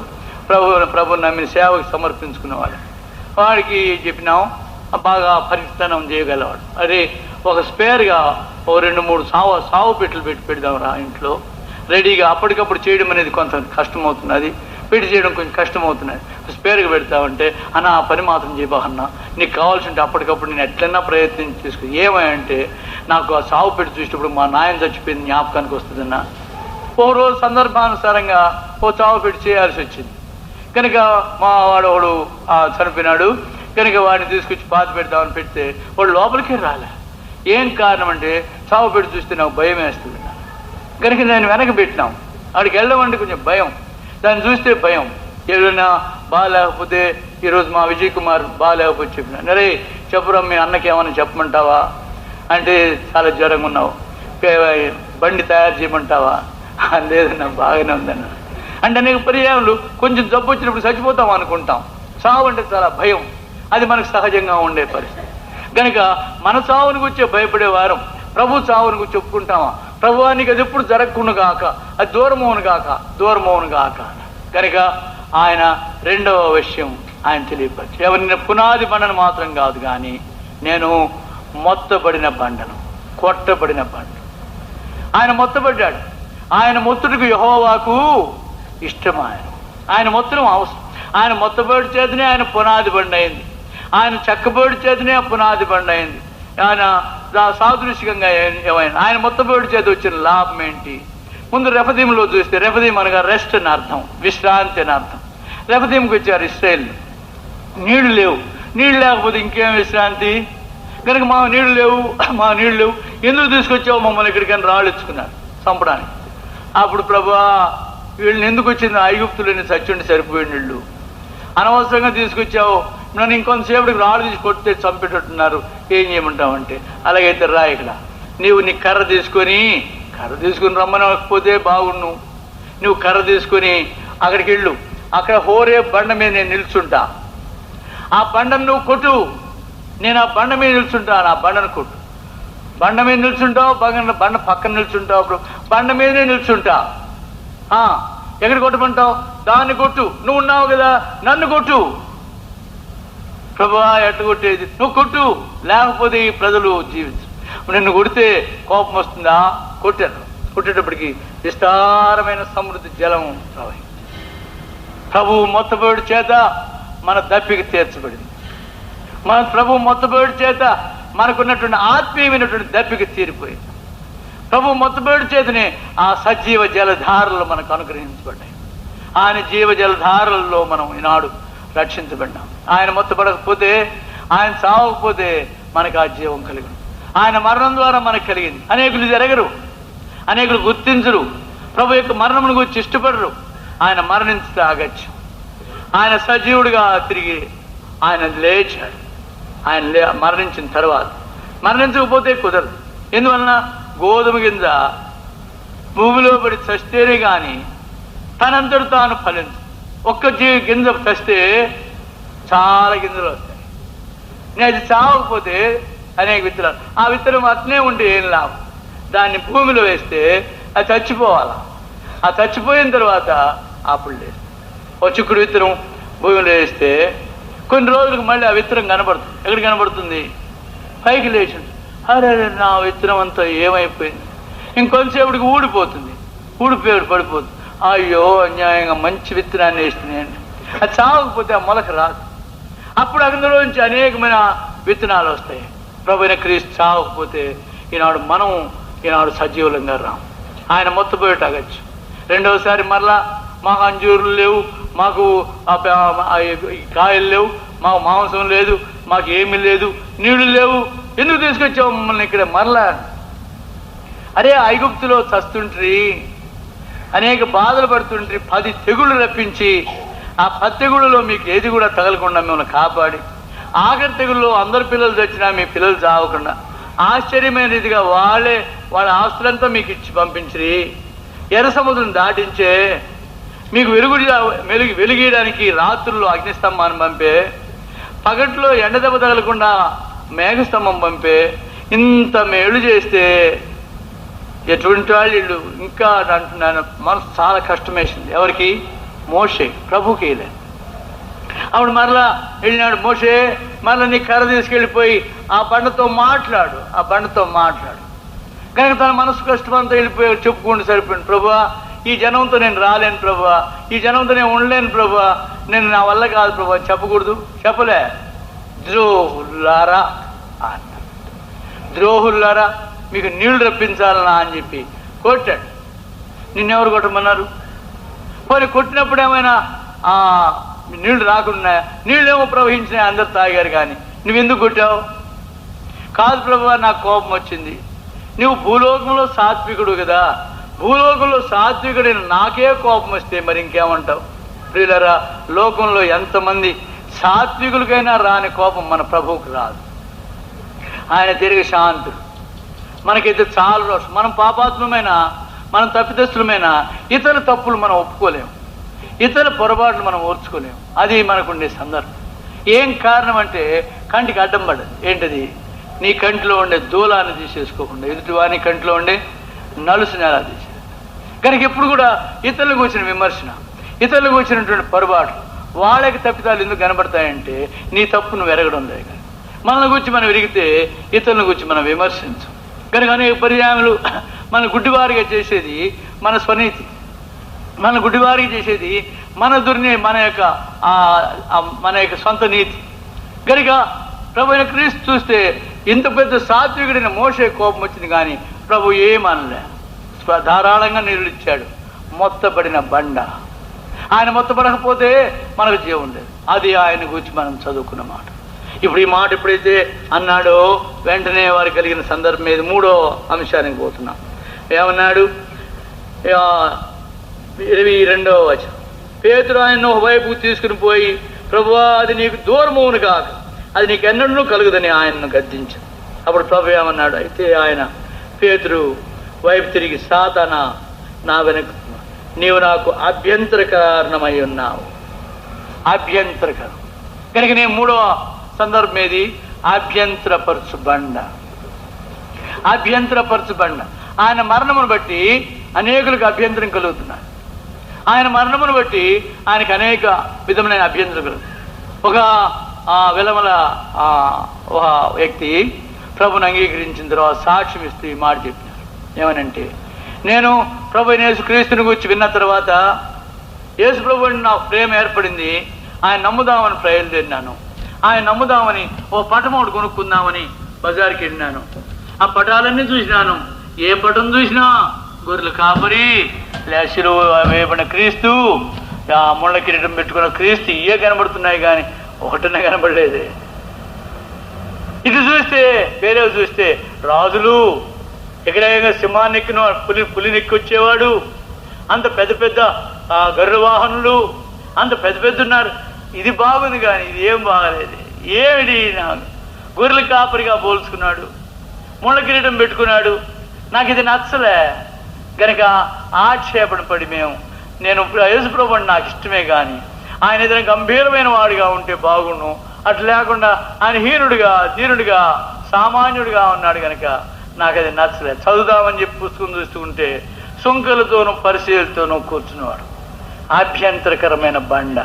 ప్రభుని నమ్మిన సేవకు సమర్పించుకునేవాడు. వాడికి చెప్పినాం, బాగా పరిస్థితనం చేయగలవాడు. అరే ఒక స్పేర్గా ఓ 2-3 సావు పెట్టెలు పెడదాంరా ఇంట్లో రెడీగా. అప్పటికప్పుడు చేయడం అనేది కొంత కష్టమవుతుంది, అది పెట్టి చేయడం కొంచెం కష్టమవుతున్నది. స్పేర్గా పెడతామంటే అన్న ఆ పని మాత్రం చేయబాకన్నా, నీకు కావాల్సి ఉంటే అప్పటికప్పుడు నేను ఎట్లన్నా ప్రయత్నం చేసుకుని. ఏమంటే నాకు ఆ సావు పెట్టి చూసేటప్పుడు మా నాయన చచ్చిపోయింది జ్ఞాపకానికి వస్తుందన్న. ఓ రోజు సందర్భానుసారంగా ఓ చావు పెట్టి చేయాల్సి వచ్చింది. కనుక మా వాడు చనిపోయినాడు. కనుక వాడిని తీసుకొచ్చి పాతి పెడతామని పెడితే వాడు లోపలికే రాలే. ఏం కారణం అంటే చావు పెట్టి చూస్తే నాకు భయం వేస్తుంది. కనుక నేను వెనక పెట్టినాం. వాడికి వెళ్ళమంటే కొంచెం భయం, దాన్ని చూస్తే భయం. ఏదైనా బాగాలేకపోతే ఈరోజు మా విజయ్ కుమార్ బాగాలేకపోతే చెప్పిన, నరే చెప్పురా మీ అన్నకి ఏమన్నా చెప్పమంటావా అంటే, చాలా జ్వరంగా ఉన్నావు, బండి తయారు చేయమంటావా? లేదన్నా బాగానే ఉందన్న. అంటే అనేక పర్యాయాలు కొంచెం జబ్బు వచ్చినప్పుడు చచ్చిపోతాం అనుకుంటాం. చావు అంటే చాలా భయం, అది మనకు సహజంగా ఉండే పరిస్థితి. కనుక మన చావుని గురించి భయపడే వారం ప్రభు చావుని గురించి చెప్పుకుంటామా? ప్రభువానికి అది ఎప్పుడు జరగకుండా గాక, అది దూరమవును గాక. కనుక ఆయన రెండవ విషయం ఆయన తెలియపరిచి, ఎవరిని పునాది బండను మాత్రం కాదు కానీ నేను మొత్తబడిన బండను, కొట్టబడిన బండ. ఆయన మొత్తబడ్డాడు. ఆయన మొత్తుడికి యెహోవాకు ఇష్టం. ఆయన మొత్తడం అవసరం. ఆయన మొత్తబడి చేతనే ఆయన పునాది బండ అయింది, ఆయన చెక్కబడి చేతనే పునాది బండ అయింది. ఆయన సాదృశ్యంగా ఏమైనా ఆయన మొత్తబడి చేత వచ్చిన లాభం ఏంటి? ముందు రెఫదీంలో చూస్తే, రెఫదీం అనగా రెస్ట్ అని అర్థం, విశ్రాంతి అని అర్థం. రెఫదీంకి వచ్చారు ఇశ్రాయేల్. నీళ్లు లేవు, నీళ్ళు లేకపోతే ఇంకేం విశ్రాంతి? కనుక మా నీళ్లు లేవు ఎందుకు తీసుకొచ్చావు మమ్మల్ని ఇక్కడికని రాళ్ళు ఇచ్చుకున్నారు చంపడానికి. అప్పుడు ప్రభువా వీళ్ళని ఎందుకు వచ్చింది? ఐగుప్తులని చచ్చుండి సరిపోయిన నీళ్ళు అనవసరంగా తీసుకొచ్చావు, నన్ను ఇంకొంతసేపటికి రాళ్ళు తీసి కొడితే చంపేటట్టున్నారు, ఏం చేయమంటావంటే, అలాగైతే రా ఇక్కడ నీవు నీ కర్ర తీసుకొని రమ్మనకపోతే బాగుండు. నువ్వు కర్ర తీసుకొని అక్కడికి వెళ్ళు, అక్కడ హోరే బండ మీద నేను నిల్చుంటా, ఆ బండను నువ్వు కొట్టు, నేను ఆ బండ మీద నిల్చుంటాను, ఆ బండను కొట్టు. బండ మీద నిల్చుంటావు, బండ పక్కన నిల్చుంటావు, అప్పుడు బండ మీదనే నిల్చుంటా. ఎక్కడ కొట్టమంటావు? దాన్ని కొట్టు, నువ్వు ఉన్నావు కదా నన్ను కొట్టు. ప్రభువా ఎట్టు కొట్టేది? నువ్వు కొట్టు, లేకపోతే ఈ ప్రజలు జీవించు. నిన్ను కొడితే కోపం వస్తుందా? కొట్టేటప్పటికి విస్తారమైన సమృద్ధి జలం ప్రవహించింది. ప్రభువు మొత్తబడి చేత మన దప్పిక తీర్చబడింది. మన ప్రభు మొత్తబోడి చేత మనకున్నటువంటి ఆత్మీయమైనటువంటి దప్పిక తీరిపోయింది. ప్రభు మొత్తబోడి చేతనే ఆ సజీవ జలధారలు మనకు అనుగ్రహించబడ్డాయి. ఆయన జీవ జలధారల్లో మనం ఈనాడు రక్షించబడ్డాం. ఆయన మొత్తపడకపోతే, ఆయన చావకపోతే మనకు ఆ జీవం కలిగింది. ఆయన మరణం ద్వారా మనకు కలిగింది. అనేకులు జరగరు, అనేకులు గుర్తించరు, ప్రభు యొక్క మరణమును గురించి ఇష్టపడరు. ఆయన మరణించితే అగత్యం. ఆయన సజీవుడిగా తిరిగి ఆయన లేచాడు. ఆయన మరణించిన తర్వాత, మరణించకపోతే కుదరదు. ఎందువలన? గోధుమ గింజ భూమిలో పడి చస్తేనే కానీ తనంతటి తాను ఫలించు. ఒక్క గింజ చస్తే చాలా గింజలు వస్తాయి. నేను అది చావకపోతే అనేక విత్తనాలు, ఆ విత్తనం అట్నే ఉండి ఏం లాభం? దాన్ని భూమిలో వేస్తే అది చచ్చిపోవాలి. ఆ చచ్చిపోయిన తర్వాత అప్పుడు లేదు. ఓ చిక్కుడు విత్తనం భూమిలో వేస్తే కొన్ని రోజులకు మళ్ళీ ఆ విత్తనం కనబడుతుంది. ఎక్కడ కనబడుతుంది? పైకి లేచి, అరే నా విత్తనం అంతా ఏమైపోయింది, ఇంకొంతసేపటికి ఊడిపోతుంది. ఊడిపోయాడు పడిపోతుంది. అయ్యో అన్యాయంగా మంచి విత్తనాన్ని వేస్తున్నాయండి. అది చావకపోతే ఆ మొలక రాదు. అప్పుడు అందులోంచి అనేకమైన విత్తనాలు వస్తాయి. ప్రభువైన క్రీస్తు చావకపోతే ఈనాడు సజీవులంగా రాం. ఆయన మొత్తపోయేట అగచ్చు. రెండవసారి మరలా మాకు అంజూరులు లేవు, మాకు కాయలు లేవు, మాకు మాంసం లేదు, మాకు ఏమీ లేదు, నీళ్లు లేవు, ఎందుకు తీసుకొచ్చావు మమ్మల్ని ఇక్కడ మరలా? అరే ఐగుప్తులో చస్తుంట్రి, అనేక బాధలు పడుతుంట్రి, 10 తెగుళ్ళు రప్పించి ఆ 10 తెగుళ్ళలో మీకు ఏది కూడా తగలకుండా మిమ్మల్ని కాపాడి, ఆఖరి తెగుల్లో అందరు పిల్లలు తెచ్చినా మీ పిల్లలు చావకుండా ఆశ్చర్యమైన రీతిగా వాళ్ళ ఆస్తులంతా మీకు ఇచ్చి పంపించి ఎర్ర సముద్రం దాటించే, మీకు వెలుగీయడానికి రాత్రుల్లో అగ్నిస్తంభాన్ని పంపే, పగట్లో ఎండదెబ్బ తగలకుండా మేఘస్తంభం పంపే, ఇంత మేలు చేస్తే ఎటువంటి వాళ్ళు ఇంకా అంటున్నాను, మనసు చాలా కష్టమేసింది. ఎవరికి? మోషే. ప్రభుకి లేదు. అప్పుడు మరలా వెళ్ళినాడు మోషే, మరలా నీ కర్ర తీసుకెళ్ళిపోయి ఆ బండతో మాట్లాడు. కనుక తన మనసు కష్టమంతా వెళ్ళిపోయి చెప్పుకుంటూ సరిపోయింది. ప్రభువా, ఈ జనంతో నేను రాలేను ప్రభువా, ఈ జనంతో నేను ఉండలేను ప్రభువా, నేను నా వల్ల కాదు ప్రభువా చెప్పకూడదు. చెప్పలే. ద్రోహులారా అన్న, ద్రోహులారా మీకు నీళ్లు రప్పించాలనా అని చెప్పి కొట్టాడు. నిన్నెవరు కొట్టమన్నారు? పోనీ కొట్టినప్పుడు ఏమైనా నీళ్లు రాకుండా, నీళ్ళేమో ప్రవహించినాయి, అందరు తాగారు, కానీ నువ్వెందుకు కొట్టావు? కాదు ప్రభువా, నాకు కోపం వచ్చింది. నువ్వు భూలోకంలో సాత్వికుడు కదా, భూలోకంలో సాత్వికుడైన నాకే కోపం వస్తే మరి ఇంకేమంటావు? ప్రియులరా, లోకంలో ఎంతమంది సాత్వికులకైనా రాని కోపం మన ప్రభువుకు రాదు. ఆయన తిరిగి శాంతుడు. మనకైతే చాలా రోషం. మనం పాపాత్మమైన, మనం తప్పిదస్తులమైన ఇతర తప్పులు మనం ఒప్పుకోలేము, ఇతర పొరపాట్లు మనం ఓర్చుకోలేము. అది మనకుండే సందర్భం. ఏం కారణం అంటే కంటికి అడ్డం పడ్డది. ఏంటది? నీ కంటిలో ఉండే దూలాన్ని తీసేసుకోకుండా ఎదుటివాని కంటిలో ఉండే నలుసుని అలా తీసేది. కనుక ఎప్పుడు కూడా ఇతరులకు వచ్చిన విమర్శన, ఇతరులకు వచ్చినటువంటి పొరపాటు, వాళ్ళకి తప్పిదాలు ఎందుకు కనబడతాయంటే నీ తప్పు నువ్వు ఎరగడం లేదు. కానీ మనల్ని గురించి మనం ఎరిగితే ఇతరుల గురించి మనం విమర్శించం. కనుక అనేక పర్యాయములు మన గుడ్డివారిగా చేసేది మన స్వనీతి, మన గుడ్డివారిగా చేసేది మన మన యొక్క సొంత నీతి. కనుక ప్రభువైన క్రీస్తు చూస్తే ఇంత పెద్ద సాత్వికుడైన మోషే కోపం వచ్చింది, కానీ ప్రభు ఏమనలే. ధారాళంగా నీళ్ళు ఇచ్చాడు. మొత్తపడిన బండ. ఆయన మొత్తపడకపోతే మనకు జీవం లేదు. అది ఆయన గురించి మనం చదువుకున్న మాట. ఇప్పుడు ఈ మాట ఎప్పుడైతే అన్నాడో వెంటనే వారికి కలిగిన సందర్భం మీద 3వ అంశానికి పోతున్నాం. ఏమన్నాడు? 22వ వచనం. పేతురు ఆయన్ను ఒకవైపుకు తీసుకుని పోయి, ప్రభువా, అది నీకు దూరమవును కాక, అది నీకు ఎన్నడూ కలుగుదని ఆయనను గద్దించాడు. అప్పుడు ప్రభు ఏమన్నాడు? అయితే ఆయన పేతురు వైపు తిరిగి, సాతానా, నా వెనక నీవు నాకు అభ్యంతర కారణమై ఉన్నావు. అభ్యంతరకరం. కనుక నేను 3వ సందర్భం ఏది? అభ్యంతరపరచు బండ. అభ్యంతరపరచు బండ. ఆయన మరణమును బట్టి అనేకులకు అభ్యంతరం కలుగుతున్నాడు. ఆయన మరణమును బట్టి ఆయనకు అనేక విధములైన అభ్యంతరం కలుగుతుంది. ఒక విలమల ఒక వ్యక్తి ప్రభుని అంగీకరించిన తర్వాత సాక్ష్యం ఇస్తూ ఈ మాట చెప్పినారు. ఏమనంటే, నేను ప్రభు యేసుక్రీస్తుని గురించి విన్న తర్వాత యేసు ప్రభుని నాకు ప్రేమ ఏర్పడింది, ఆయన నమ్ముదామని ప్రయత్నిన్నాను. ఆయన నమ్ముదామని ఓ పటం ఒకటి కొనుక్కుందామని బజార్కి వెళ్ళినాను. ఆ పటాలన్నీ చూసినాను. ఏ పటం చూసినా గొర్రెలు కాపరి, లేశలు వేయబడిన క్రీస్తు, ఆ ముళ్ళ కిరీటం పెట్టుకున్న క్రీస్తు ఇవే కనబడుతున్నాయి, కానీ ఒకటనే కనబడలేదు. ఇది చూస్తే వేరే చూస్తే రాజులు, ఎక్కడైనా సింహాన్ని ఎక్కిన పులిని ఎక్కి వచ్చేవాడు, అంత పెద్ద పెద్ద గరుడ వాహనులు, అంత పెద్ద పెద్ద ఉన్నారు. ఇది బాగుంది, కానీ ఇది ఏం బాగలేదు. ఏమిటి గొర్రెల కాపరిగా పోల్చుకున్నాడు, ముళ్ళ కిరీటం పెట్టుకున్నాడు. నాకు ఇది నచ్చలే కనుక ఆక్షేపణ పడి నేను యేసుప్రభు అంటే నాకు ఇష్టమే, కానీ ఆయన ఏదైనా గంభీరమైన వాడిగా ఉంటే బాగుండు. అట్లా లేకుండా ఆయన హీనుడిగా, దీనుడిగా, సామాన్యుడిగా ఉన్నాడు కనుక నాకు అది నచ్చలేదు. చదువుదామని చెప్పి పుస్తకం చూస్తుంటే సుంకలతోనూ పరిశీలతోనూ కూర్చున్నవాడు. ఆభ్యంతరకరమైన బండ.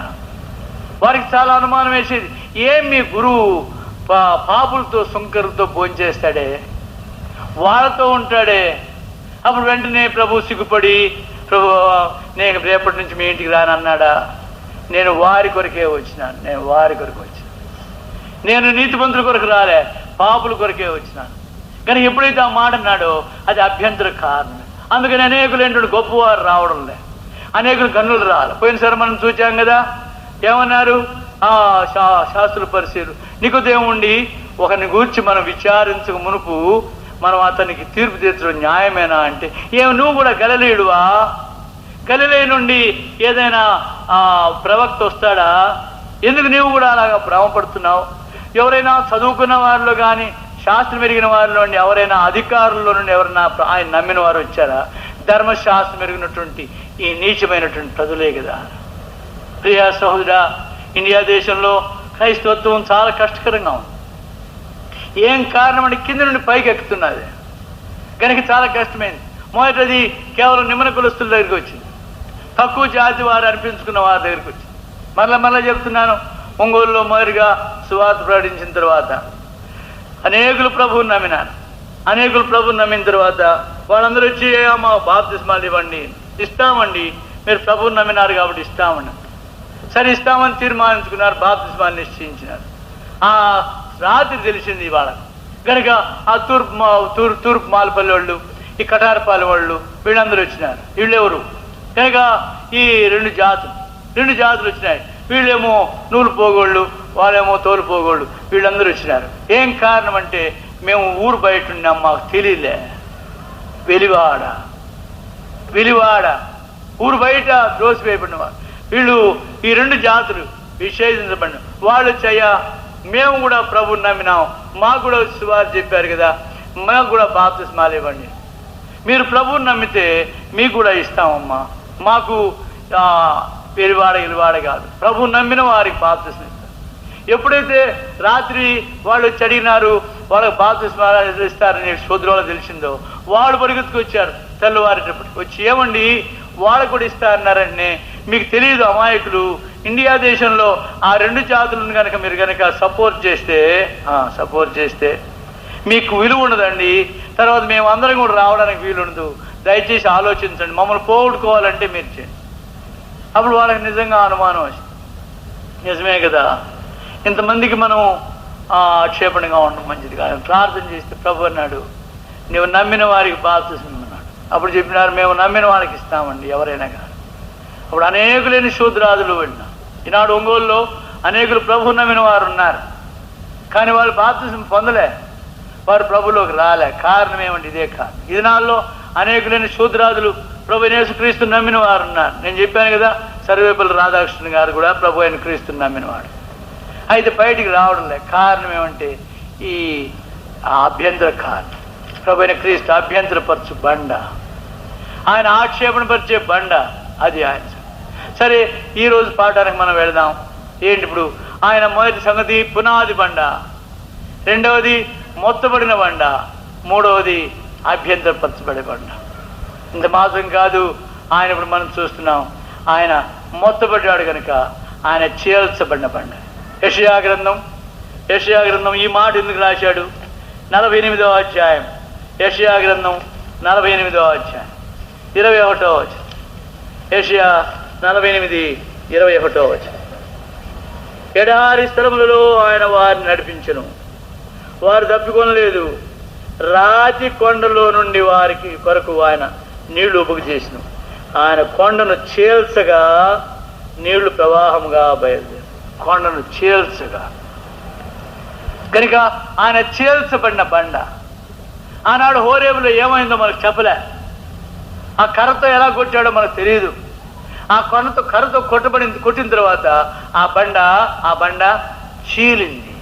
వారికి చాలా అనుమానం వేసేది, ఏం మీ గురువు పాపులతో సుంకరులతో భోంచేస్తాడే, వాళ్ళతో ఉంటాడే. అప్పుడు వెంటనే ప్రభు సిగ్గుపడి, ప్రభు నేను రేపటి నుంచి మీ ఇంటికి రానన్నాడా? నేను వారి కొరకే వచ్చినాను, నేను నీతిమంతుల కొరకు రాలే, పాపుల కొరకే వచ్చినాను. కానీ ఎప్పుడైతే ఆ మాట అన్నాడో అది అభ్యంతర కారణం. అందుకని అనేకులు ఏంటంటే గొప్పవారు రావడం లే, అనేకులు గన్నులు రాలి. పోయినసారి మనం చూచాం కదా, ఏమన్నారు శాస్త్రుల పరిశీలు, నికోదేముండి ఒకరిని గూర్చి మనం విచారించక మునుపు మనం అతనికి తీర్పు తీర్చడం న్యాయమేనా అంటే, ఏమి నువ్వు కూడా గలిలయుడువా? గలిలయ నుండి ఏదైనా ప్రవక్త వస్తాడా? ఎందుకు నీవు కూడా అలాగా భ్రమపడుతున్నావు? ఎవరైనా చదువుకున్న వారిలో కానీ శాస్త్రం ఎరిగిన వారిలో నుండి ఎవరైనా అధికారుల్లో నుండి ఎవరైనా ఆయన నమ్మిన వారు వచ్చారా? ధర్మశాస్త్రం ఎరిగినటువంటి ఈ నీచమైనటువంటి ప్రజలే కదా. ప్రియా సహోదరా, ఇండియా దేశంలో క్రైస్తవత్వం చాలా కష్టకరంగా ఉంది. ఏం కారణం అంటే కింద నుండి పైకి ఎక్కుతున్నది కనుక చాలా కష్టమైంది. మొదటిది కేవలం నిమ్మన కులస్తుల దగ్గరికి వచ్చింది, తక్కువ జాతి వారు అనిపించుకున్న వారి దగ్గరికి వచ్చింది. మరలా చెప్తున్నాను, ఒంగోలులో మొదటిగా సువార్త ప్రకటించిన తర్వాత అనేకులు ప్రభువుని నమ్మినారు. అనేకులు ప్రభువుని నమ్మిన తర్వాత వాళ్ళందరూ వచ్చి మా బాప్తిస్మాలు ఇవ్వండి, ఇస్తామండి, మీరు ప్రభువుని నమ్మినారు కాబట్టి ఇస్తామండి. సరే ఇస్తామని తీర్మానించుకున్నారు, బాప్తిస్మాలు నిశ్చయించినారు. ఆ రాత్రి తెలిసింది వాళ్ళకు కనుక ఆ తూర్పు మాలపల్లి వాళ్ళు, ఈ కటారపాలెం వాళ్ళు, వీళ్ళందరూ వచ్చినారు. వీళ్ళెవరు కనుక ఈ రెండు జాతులు వచ్చినాయి. వీళ్ళేమో నూలు పోగోళ్ళు, వాళ్ళేమో తోలు పోగోళ్ళు, వీళ్ళందరూ వచ్చినారు. ఏం కారణం అంటే, మేము ఊరు బయట ఉన్నాం, మాకు తెలియలే. వెలివాడ ఊరు బయట ద్రోసివేయబడిన వారు వీళ్ళు. ఈ రెండు జాతులు విశేషించబడిన వాళ్ళు చెయ్య, మేము కూడా ప్రభుని నమ్మినాం, మాకు కూడా సువార్త చెప్పారు కదా, మాకు కూడా బాప్తిస్మాలు ఇవ్వండి. మీరు ప్రభువుని నమ్మితే మీకు కూడా ఇస్తామమ్మా, మాకు వెలివాడ కాదు, ప్రభువు నమ్మిన వారికి బాప్తిస్మం ఇస్తారు. ఎప్పుడైతే రాత్రి వాళ్ళు వచ్చి అడిగినారు, వాళ్ళకి బాప్తిస్మాలు ఇస్తారని సోదరులు తెలిసిందో వాళ్ళు పరిగెత్తుకొచ్చారు. తెల్లవారేటప్పటికి వచ్చి, ఏమండి వాళ్ళకు కూడా ఇస్తారన్నారంటే, మీకు తెలియదు అమాయకులు, ఇండియా దేశంలో ఆ రెండు జాతులను కనుక మీరు కనుక సపోర్ట్ చేస్తే మీకు విలువ ఉండదండి. తర్వాత మేము అందరం కూడా రావడానికి వీలుండదు. దయచేసి ఆలోచించండి, మమ్మల్ని పోగొట్టుకోవాలంటే మీరు చేయండి. అప్పుడు వాళ్ళకి నిజంగా అనుమానం వచ్చింది. నిజమే కదా, ఇంతమందికి మనం ఆక్షేపణగా ఉండడం మంచిది కాదు. ప్రార్థన చేస్తే ప్రభు అన్నాడు, నువ్వు నమ్మిన వారికి బాప్తిస్మం అన్నాడు. అప్పుడు చెప్పినారు, మేము నమ్మిన వాళ్ళకి ఇస్తామండి ఎవరైనా కానీ. అప్పుడు అనేకులేని శూద్రాదులు వెళ్ళినారు. ఈనాడు ఒంగోలులో అనేకులు ప్రభు నమ్మిన వారు ఉన్నారు, కానీ వాళ్ళు బాప్తిస్మం పొందలే, వారు ప్రభులోకి రాలే. కారణం ఏమంటే ఇదే కారణం. ఈ దినాల్లో అనేకులైన శూద్రాదులు ప్రభు యేసుక్రీస్తు నమ్మిన వారు ఉన్నారు. నేను చెప్పాను కదా, సర్వేపల్లి రాధాకృష్ణ గారు కూడా ప్రభు అయిన క్రీస్తుని నమ్మినవాడు. అయితే బయటికి రావడం లే. కారణం ఏమంటే ఈ అభ్యంతర కారణం. ప్రభు అయిన క్రీస్తు అభ్యంతరపరచు బండ, ఆయన ఆక్షేపణ పరిచే బండ, అది ఆయన. సరే, ఈరోజు పాఠానికి మనం వెళదాం. ఏంటి ఇప్పుడు? ఆయన మొదటి సంగతి పునాది బండ, రెండవది మొత్తబడిన బండ, మూడవది అభ్యంతరపరచబడే బండ. ఇంత మాత్రం కాదు, ఆయన ఇప్పుడు మనం చూస్తున్నాం, ఆయన మొత్తబడ్డాడు కనుక ఆయన చీల్చబడిన బండ. యెషయా గ్రంథం ఈ మాట ఎందుకు రాశాడు? 48వ అధ్యాయం, యెషయా గ్రంథం 48వ అధ్యాయం 21వ వచనం. యెషయా 48:21. ఎడారి స్థలములలో ఆయన వారిని నడిపించెను. వారు తప్పికొనలేదు. రాతి కొండలో నుండి వారికి కొరకు ఆయన నీళ్లు ఉబుకు చేసిన. ఆయన కొండను చీల్చగా నీళ్లు ప్రవాహముగా బయలుదేరు. కొండను చీల్చగా కనుక ఆయన చీల్చబడిన బండ. ఆనాడు హోరేబులో ఏమైందో మనకు చెప్పలే. ఆ కర్రతో ఎలా కొట్టాడో మనకు తెలియదు. ఆ కర్రతో కొట్టిన తర్వాత ఆ బండ చీలింది,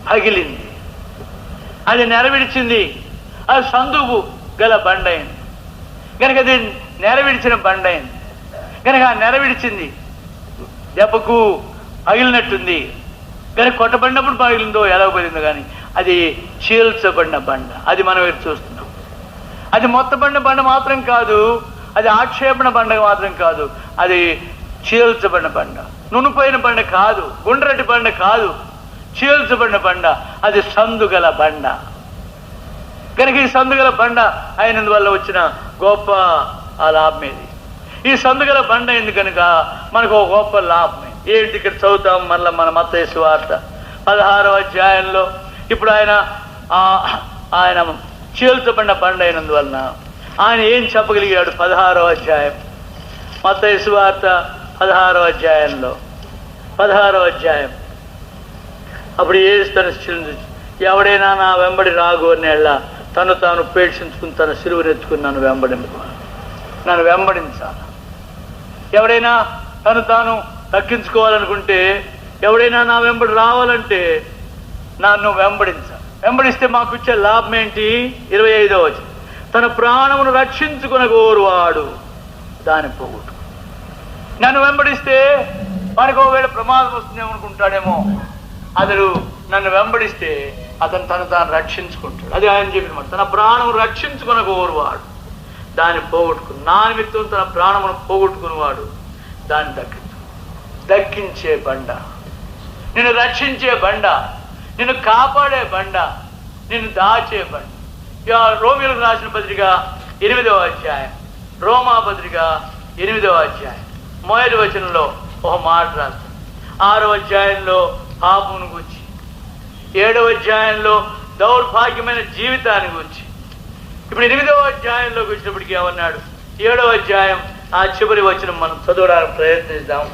పగిలింది, అది నెరవిడిచింది. అది సందువు గల బండ అయింది కనుక అది నెరవిడిచిన బండ అయింది కనుక ఆ నెరవిడిచింది దెబ్బకు పగిలినట్టుంది. కానీ కొట్టబడినప్పుడు పగిలిందో ఎలా పగిలిందో కానీ అది చీల్చబడిన బండ. అది మనం ఎటు చూస్తున్నాం. అది మొత్తబడిన బండ మాత్రం కాదు, అది ఆక్షేపణ బండ మాత్రం కాదు, అది చీల్చబడిన బండ. నునుపోయిన బండ కాదు, గుండ్రటి బండ కాదు, చీల్చబడిన బండ. అది సందుగల బండ. కనుక ఈ సందుగల బండ అయినందువల్ల వచ్చిన గొప్ప ఆ లాభం ఇది. ఈ సందుగల బండ అయింది కనుక మనకు ఒక గొప్ప లాభమే. ఏంటి ఇక్కడ చదువుతాం మళ్ళీ మన మత్తయి సువార్త 16వ అధ్యాయంలో. ఇప్పుడు ఆయన చీల్చబడిన బండ అయినందువలన ఆయన ఏం చెప్పగలిగాడు? 16వ అధ్యాయం మత్తయి సువార్త 16వ అధ్యాయంలో 16వ అధ్యాయం. అప్పుడు యేసు తన శిలువను ఎవడైనా నా వెంబడి రాగు అనేళ్ళ తను తాను ఉపేక్షించుకుని తన సిలువనెత్తుకుని నన్ను వెంబడించాలి. ఎవడైనా తను తాను తగ్గించుకోవాలనుకుంటే, ఎవడైనా నా వెంబడి రావాలంటే నన్ను వెంబడించాలి. వెంబడిస్తే మాకు ఇచ్చే లాభం ఏంటి? 25వ వచనం. తన ప్రాణమును రక్షించుకొనగోరువాడు దాన్ని పోగొట్టు. నన్ను వెంబడిస్తే వారికి ఒకవేళ ప్రమాదం వస్తుందేమనుకుంటాడేమో. అతడు నన్ను వెంబడిస్తే అతను తను తాను రక్షించుకుంటాడు. అది ఆయన చెప్పిన మాట. తన ప్రాణము రక్షించుకొనగోరువాడు దాన్ని పోగొట్టుకుని, నా నిమిత్తం తన ప్రాణమును పోగొట్టుకునేవాడు దాన్ని దక్కించే బండ, నిన్ను రక్షించే బండ, నిన్ను కాపాడే బండ, నిన్ను దాచే బండ. రోమీయులకు రాసిన పత్రిక 8వ అధ్యాయం, రోమా పత్రిక 8వ అధ్యాయం మొదటి వచనంలో ఒక మాట రాస్తాడు. 6వ అధ్యాయంలో పాపమును గురించి, 7వ అధ్యాయంలో దౌర్భాగ్యమైన జీవితాన్ని గురించి, ఇప్పుడు 8వ అధ్యాయంలోకి వచ్చినప్పటికీ ఏమన్నాడు? 7వ అధ్యాయం ఆ చివరి వచనం మనం చదవడానికి ప్రయత్నిద్దాం.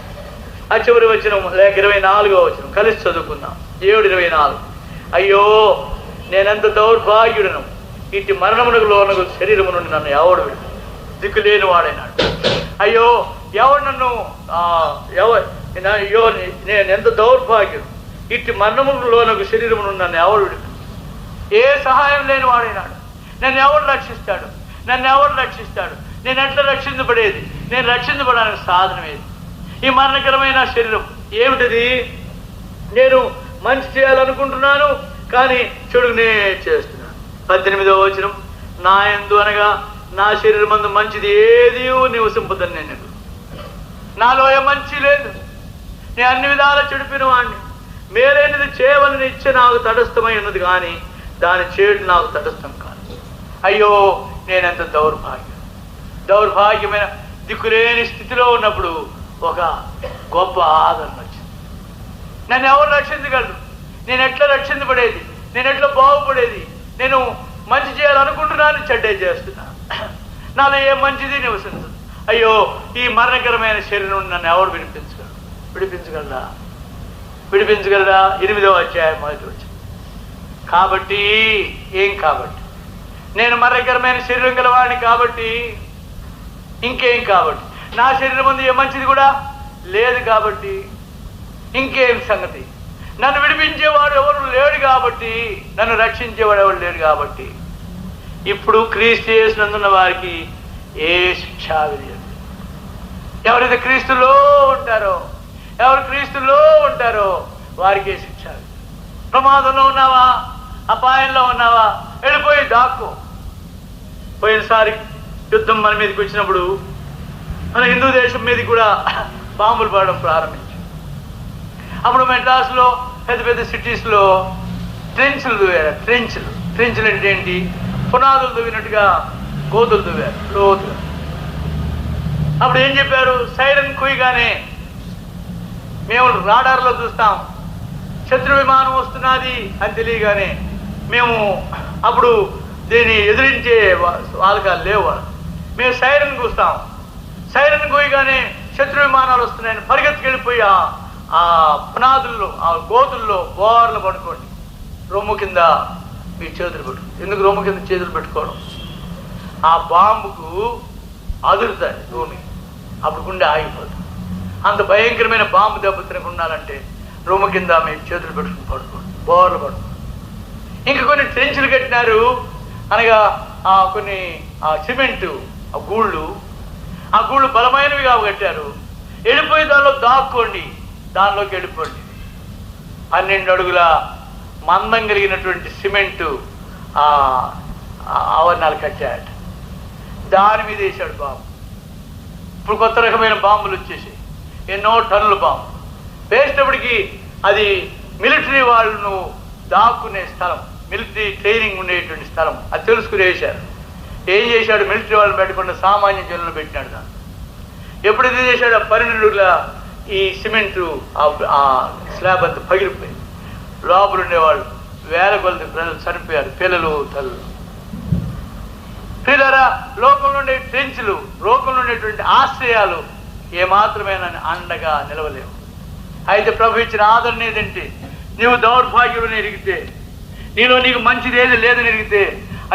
ఆ చివరి వచనం లేక 24వ వచనం కలిసి చదువుకుందాం. 7:24. అయ్యో నేనెంత దౌర్భాగ్యుడను, ఇటు మరణమునకు లోనకు శరీరము నుండి నన్ను ఎవడు విడు, దిక్కు లేని వాడైనాడు. అయ్యో ఎవడు నన్ను అయ్యో నేనెంత దౌర్భాగ్యుడు, ఇటు మరణమునకు లోనకు శరీరము నుండి నన్ను ఎవడు విడు, ఏ సహాయం లేని వాడైనాడు. నన్ను ఎవరు రక్షిస్తాడు? నేను ఎట్లా రక్షించబడేది? నేను రక్షించబడడానికి సాధనం ఏది? ఈ మరణకరమైన శరీరం ఏమిటది? నేను మంచి చేయాలనుకుంటున్నాను కానీ చెడునే చేస్తున్నాను. 18వ వచనం. నా యందు అనగా నా శరీరం మందు మంచిది ఏది నివసింపదని నేను, నాలో ఏ మంచి లేదు, నేను అన్ని విధాలా చెడిపిన వాడిని. మేలైనది చేయవలని ఇచ్చే నాకు తటస్థమై ఉన్నది కానీ దాని చేయడం నాకు తటస్థం కాదు. అయ్యో నేనెంత దౌర్భాగ్యమైన దిక్కులేని స్థితిలో ఉన్నప్పుడు ఒక గొప్ప ఆదరణ వచ్చింది. నన్ను ఎవరు రక్షించగలరు? నేను ఎట్లా రక్షించబడేది? నేను ఎట్లా బాగుపడేది? నేను మంచి చేయాలనుకుంటున్నాను, చెడ్డే చేస్తున్నా. నాలో ఏ మంచిది నివసించదు. అయ్యో ఈ మరణకరమైన శరీరం నన్ను ఎవరు విడిపించగలరా? 8వ అధ్యాయం మొదటి వచ్చింది. కాబట్టి నేను మరణకరమైన శరీరం గలవాడిని కాబట్టి ఇంకేం? కాబట్టి నా శరీరం ముందు ఏ మంచిది కూడా లేదు కాబట్టి ఇంకేం సంగతి? నన్ను విడిపించేవాడు ఎవరు లేడు కాబట్టి, నన్ను రక్షించేవాడు ఎవరు లేడు కాబట్టి ఇప్పుడు క్రీస్తు యేసునందున్న వారికి ఏ శిక్షా విధి. ఎవరైతే క్రీస్తులో ఉంటారో వారికి ఏ శిక్షా విధి. ప్రమాదంలో ఉన్నావా, అపాయంలో ఉన్నావా, వెళ్ళిపోయి దాక్కో. పోయినసారి యుద్ధం మన మీదకి వచ్చినప్పుడు మన హిందూ దేశం మీద కూడా బాంబులు పడడం ప్రారంభించారు. అప్పుడు మెడ్రాస్లో పెద్ద పెద్ద సిటీస్లో ట్రెంచ్లు దువ్వారు. ట్రెంచ్లు అంటే ఏంటి? పునాదులు దువ్వినట్టుగా గోతులు దువ్వారు లోతుగా. అప్పుడు ఏం చెప్పారు? సైరన్ కుయ్యగానే మేము రాడార్లో చూస్తాం శత్రు విమానం వస్తున్నది అని తెలియగానే మేము అప్పుడు దీన్ని ఎదిరించే వాళ్ళకాలు లేవు. మేము సైరన్ కూస్తాం. సైరన్ కూయగానే శత్రు విమానాలు వస్తున్నాయని పరిగెత్తుకెళ్ళిపోయి ఆ పునాదుల్లో, ఆ గోతుల్లో బోర్లు పడుకోండి. రొమ్ము కింద మీ చేతులు పెట్టు. ఎందుకు రొమ్ము కింద చేతులు పెట్టుకోవడం? ఆ బాంబుకు అదురుతాయి భూమి, అప్పుడు గుండె ఆగిపోతుంది. అంత భయంకరమైన బాంబు దెబ్బ తినకుండాలంటే రొమ్ము కింద మీ చేతులు పెట్టుకుని పడుకోండి, బోర్లు పడుకోండి. ఇంకా కొన్ని ట్రెంచులు కట్టినారు, అనగా కొన్ని సిమెంటు ఆ గూళ్ళు బలమైనవిగా కట్టారు. వెళ్ళిపోయి దానిలో దాక్కోండి, దానిలోకి వెళ్ళిపోండి. 12 అడుగుల మందం కలిగినటువంటి సిమెంటు ఆవరణాలు కట్టాడు. దాని మీద వేసాడు బాంబు. ఇప్పుడు కొత్త రకమైన బాంబులు వచ్చేసాయి, ఎన్నో టన్నుల బాంబు వేసేటప్పటికి అది మిలిటరీ వాళ్ళను దాక్కునే స్థలం, మిలిటరీ ట్రైనింగ్ ఉండేటువంటి స్థలం. అది తెలుసుకుని వేశారు. ఏం చేశాడు? మిలిటరీ వాళ్ళని పెట్టకుండా సామాన్య జనులను పెట్టినాడు. దాన్ని ఎప్పుడైతే చేశాడు, 12 అడుగుల ఈ సిమెంటు ఆ స్లాబ్ అంతా పగిలిపోయింది. లోపల ఉండేవాళ్ళు వేల కొలది ప్రజలు చనిపోయారు, పిల్లలు, తల్లులు. పిల్లరా, లోకంలో ఉండే ట్రెంచులు, లోకంలో ఉండేటువంటి ఆశ్రయాలు ఏమాత్రమైన అండగా నిలవలేవు. అయితే ప్రభు ఇచ్చిన ఆదరణ ఏదంటే, నీవు దౌర్భాగ్యులను ఎరిగితే, నీకు మంచిది ఏది లేదని ఎరిగితే,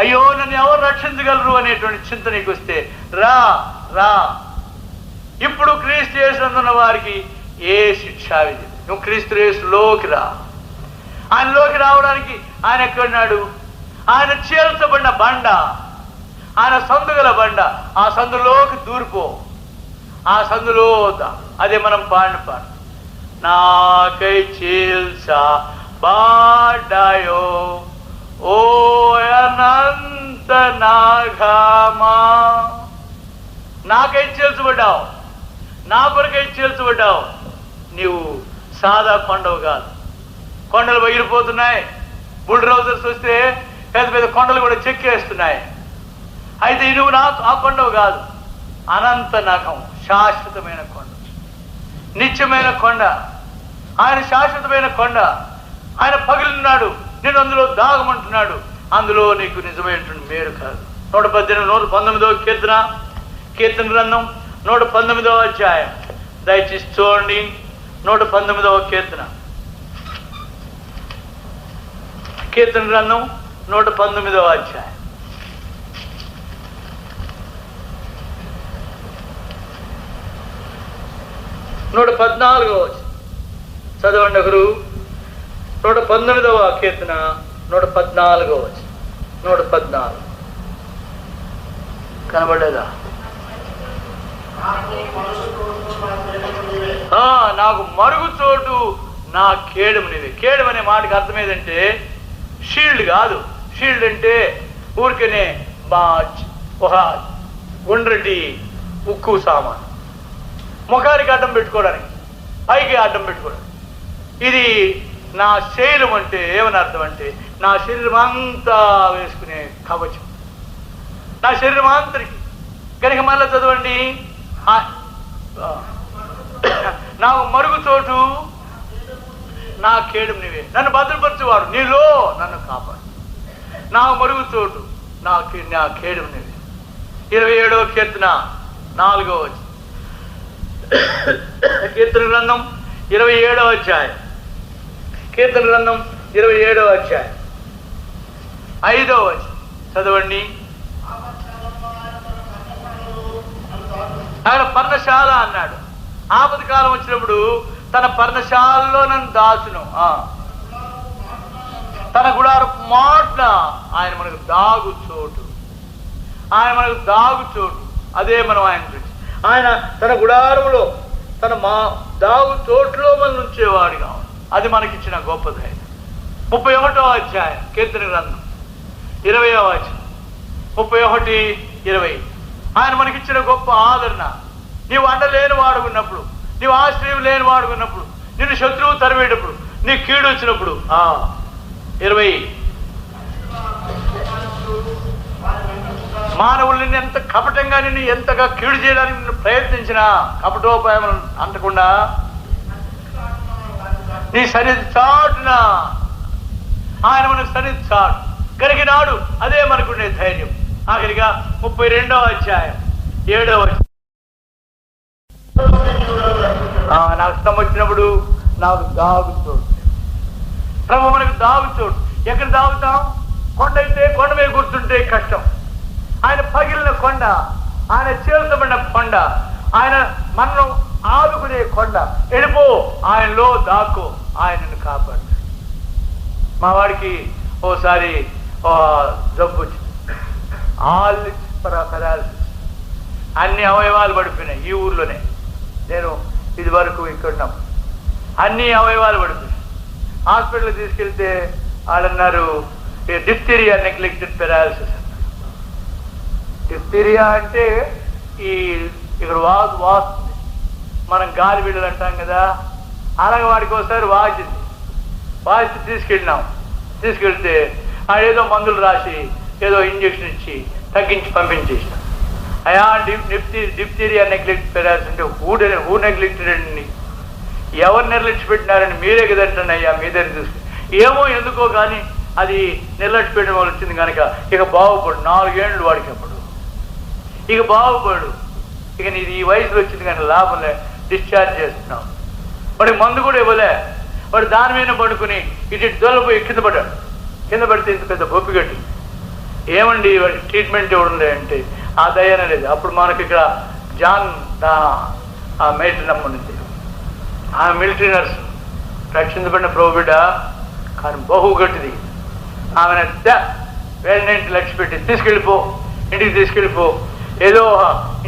అయ్యో నన్ను ఎవరు రక్షించగలరు అనేటువంటి చింత నీకు వస్తే రా రా. ఇప్పుడు క్రీస్తు యేసునందున్న వారికి ఏ శిక్షా విధి? నువ్వు క్రీస్తు యేసులోకి రా. ఆయనలోకి రావడానికి ఆయన ఎక్కడున్నాడు? ఆయన చేల్చబడిన బండ, ఆయన సందుగల బండ. ఆ సందులోకి దూరిపో, ఆ సందులో అదే మనం పాడు నాకై చీల్చా బాడాయో ఓ అనంత నాఘమా. నాకై చేల్చబడ్డావు, నా కొరకై చేల్చబడ్డావు. నీవు సాదా కొండవు కాదు. కొండలు పగిలిపోతున్నాయి, బుల్డోజర్స్ వస్తే పెద్ద పెద్ద కొండలు కూడా చెక్కేస్తున్నాయి. అయితే నువ్వు ఆ కొండవు కాదు, అనంత నగం, శాశ్వతమైన కొండ, నిత్యమైన కొండ. ఆయన శాశ్వతమైన కొండ. ఆయన పగిలినాడు, నేను అందులో దాగమంటున్నాడు. అందులో నీకు నిజమైనటువంటి మేలు కాదు. 119వ కీర్తన గ్రంథం 119వ అధ్యాయం దయచేసి చూడండి. 119వ కీర్తన గ్రంథం 119వ అధ్యాయం. నూట 14వ చదవండి ఒకరు. 119వ కీర్తన 114వ 114 కనబడేదా? నాకు మరుగు చోటు నా కేడము నీవే. కేడము అనే మాటకి అర్థం ఏదంటే షీల్డ్ కాదు. షీల్డ్ అంటే ఊరికనే ఒక గుండ్రటి ఉక్కు సామాను, ముఖానికి అడ్డం పెట్టుకోవడానికి, పైకి అడ్డం పెట్టుకోవడానికి. ఇది నా శరీరం అంటే ఏమని అర్థం అంటే నా శరీరం అంతా వేసుకునే కవచం, నా శరీరం అంతరికి. కనుక మళ్ళీ చదవండి. నాకు మరుగు చోటు నా కేడము నీవే. నన్ను భద్రపరచువాడు, నీలో నన్ను కాపాడు. నాకు మరుగు చోటు నా కేడము నీవే. 27వ కీర్తన 4వ వచనం. కీర్తన గ్రంథం 27వ అధ్యాయం. కీర్తన గ్రంథం 27వ అధ్యాయం 5వ వచనం చదవండి. ఆయన పర్ణశాల అన్నాడు. ఆపద కాలం వచ్చినప్పుడు తన పర్ణశాలలో నన్ను దాచును. తన గుడారపు మాట్ల ఆయన మనకు దాగు చోటు. ఆయన మనకు దాగు చోటు. అదే మనం ఆయన చూసి, ఆయన తన గుడారములో తన దాగు చోటులో మనం ఉంచేవాడు కావాలి. అది మనకిచ్చిన గొప్ప ధైర్యం. 31వ అధ్యాయం కీర్తన గ్రంథం 20వ వచనం. 31:20. ఆయన మనకిచ్చిన గొప్ప ఆదరణ. నీవు అండ లేని వాడుకున్నప్పుడు, నీవు ఆశ్రయం లేని వాడుకున్నప్పుడు, నిన్ను శత్రువు తరివేటప్పుడు, నీ కీడు వచ్చినప్పుడు 20. మానవులు నిన్ను ఎంత కపటంగా, నిన్ను ఎంతగా కీడు చేయడానికి నిన్ను ప్రయత్నించినా కపటోపాయం అంటకుండా నీ సన్నిధి చాటున ఆయన మనకు సన్నిధి చాటు కలిగినాడు. అదే మనకుండే ధైర్యం. ఆఖరిగా 32వ అధ్యాయం 7వ నాకు ఇష్టం వచ్చినప్పుడు నాకు దాగు చోటు. ప్రభు మనకు దాగు చోటు. ఎక్కడ దాగుతాం? కొండ అయితే కొండ మీద కూర్చుంటే కష్టం. ఆయన పగిలిన కొండ, ఆయన చేల్చబడిన కొండ, ఆయన మనం ఆదుకునే కొండ. వెళ్ళిపో, ఆయనలో దాక్కో, ఆయనను కాపాడు. మా వాడికి ఓసారి జబ్బు వచ్చింది, ఆల్ పెరాలసిస్. అన్ని అవయవాలు పడిపోయినాయి. ఈ ఊర్లోనే, నేను ఇది వరకు ఇక్కడ అన్ని అవయవాలు పడిపోయినాయి. హాస్పిటల్కి తీసుకెళ్తే వాళ్ళు అన్నారు డిప్తీరియా నెగ్లెక్టెడ్ పెరాలసిస్. డిప్తీరియా అంటే ఇక్కడ వాస్తుంది, మనం గాలి బిడ్డలు అంటాం కదా, అలాగే వాడికి ఒకసారి వాచింది. వాచి తీసుకెళ్తే ఏదో మందులు రాసి ఏదో ఇంజక్షన్ ఇచ్చి తగ్గించి పంపించేసిన. అయా డిప్తీరియా నెగ్లెక్ట్ పెరాలసిస్ అంటే హూ నెగ్లెక్టెడ్ అండి, ఎవరు నిర్లక్ష్య పెట్టినారని మీరే కదంటండి అయ్యా, మీ దగ్గర తీసుకుని. ఏమో ఎందుకో కానీ అది నిర్లక్ష్య పెట్టడం వల్ల వచ్చింది కనుక ఇక బాగుపడు. 4 ఏళ్ళు వాడికి అప్పుడు ఇక బాగుపడు. ఇక నీది ఈ వయసులో వచ్చింది కానీ లాభం లే, డిశ్చార్జ్ చేస్తున్నావు. వాడికి మందు కూడా ఇవ్వలే. వాడు దాని మీద పడుకుని ఇటు దొల్లపోయి కింద పడ్డాడు. కింద పడితే ఇంత పెద్ద బొప్పిగట్టి. ఏమండి వాడి ట్రీట్మెంట్ ఇవ్వడం లేదంటే ఆ దయనే లేదు. అప్పుడు మనకి ఇక్కడ జాన్ మిలిటరీ నమ్ముంది. ఆ మిలిటరీ నర్సు రక్షించబడిన ప్రభు బిడ్డ, కానీ బహు గట్టిది. ఆమె వెంటనే లక్ష్య పెట్టి తీసుకెళ్ళిపో, ఇంటికి తీసుకెళ్ళిపో, ఏదో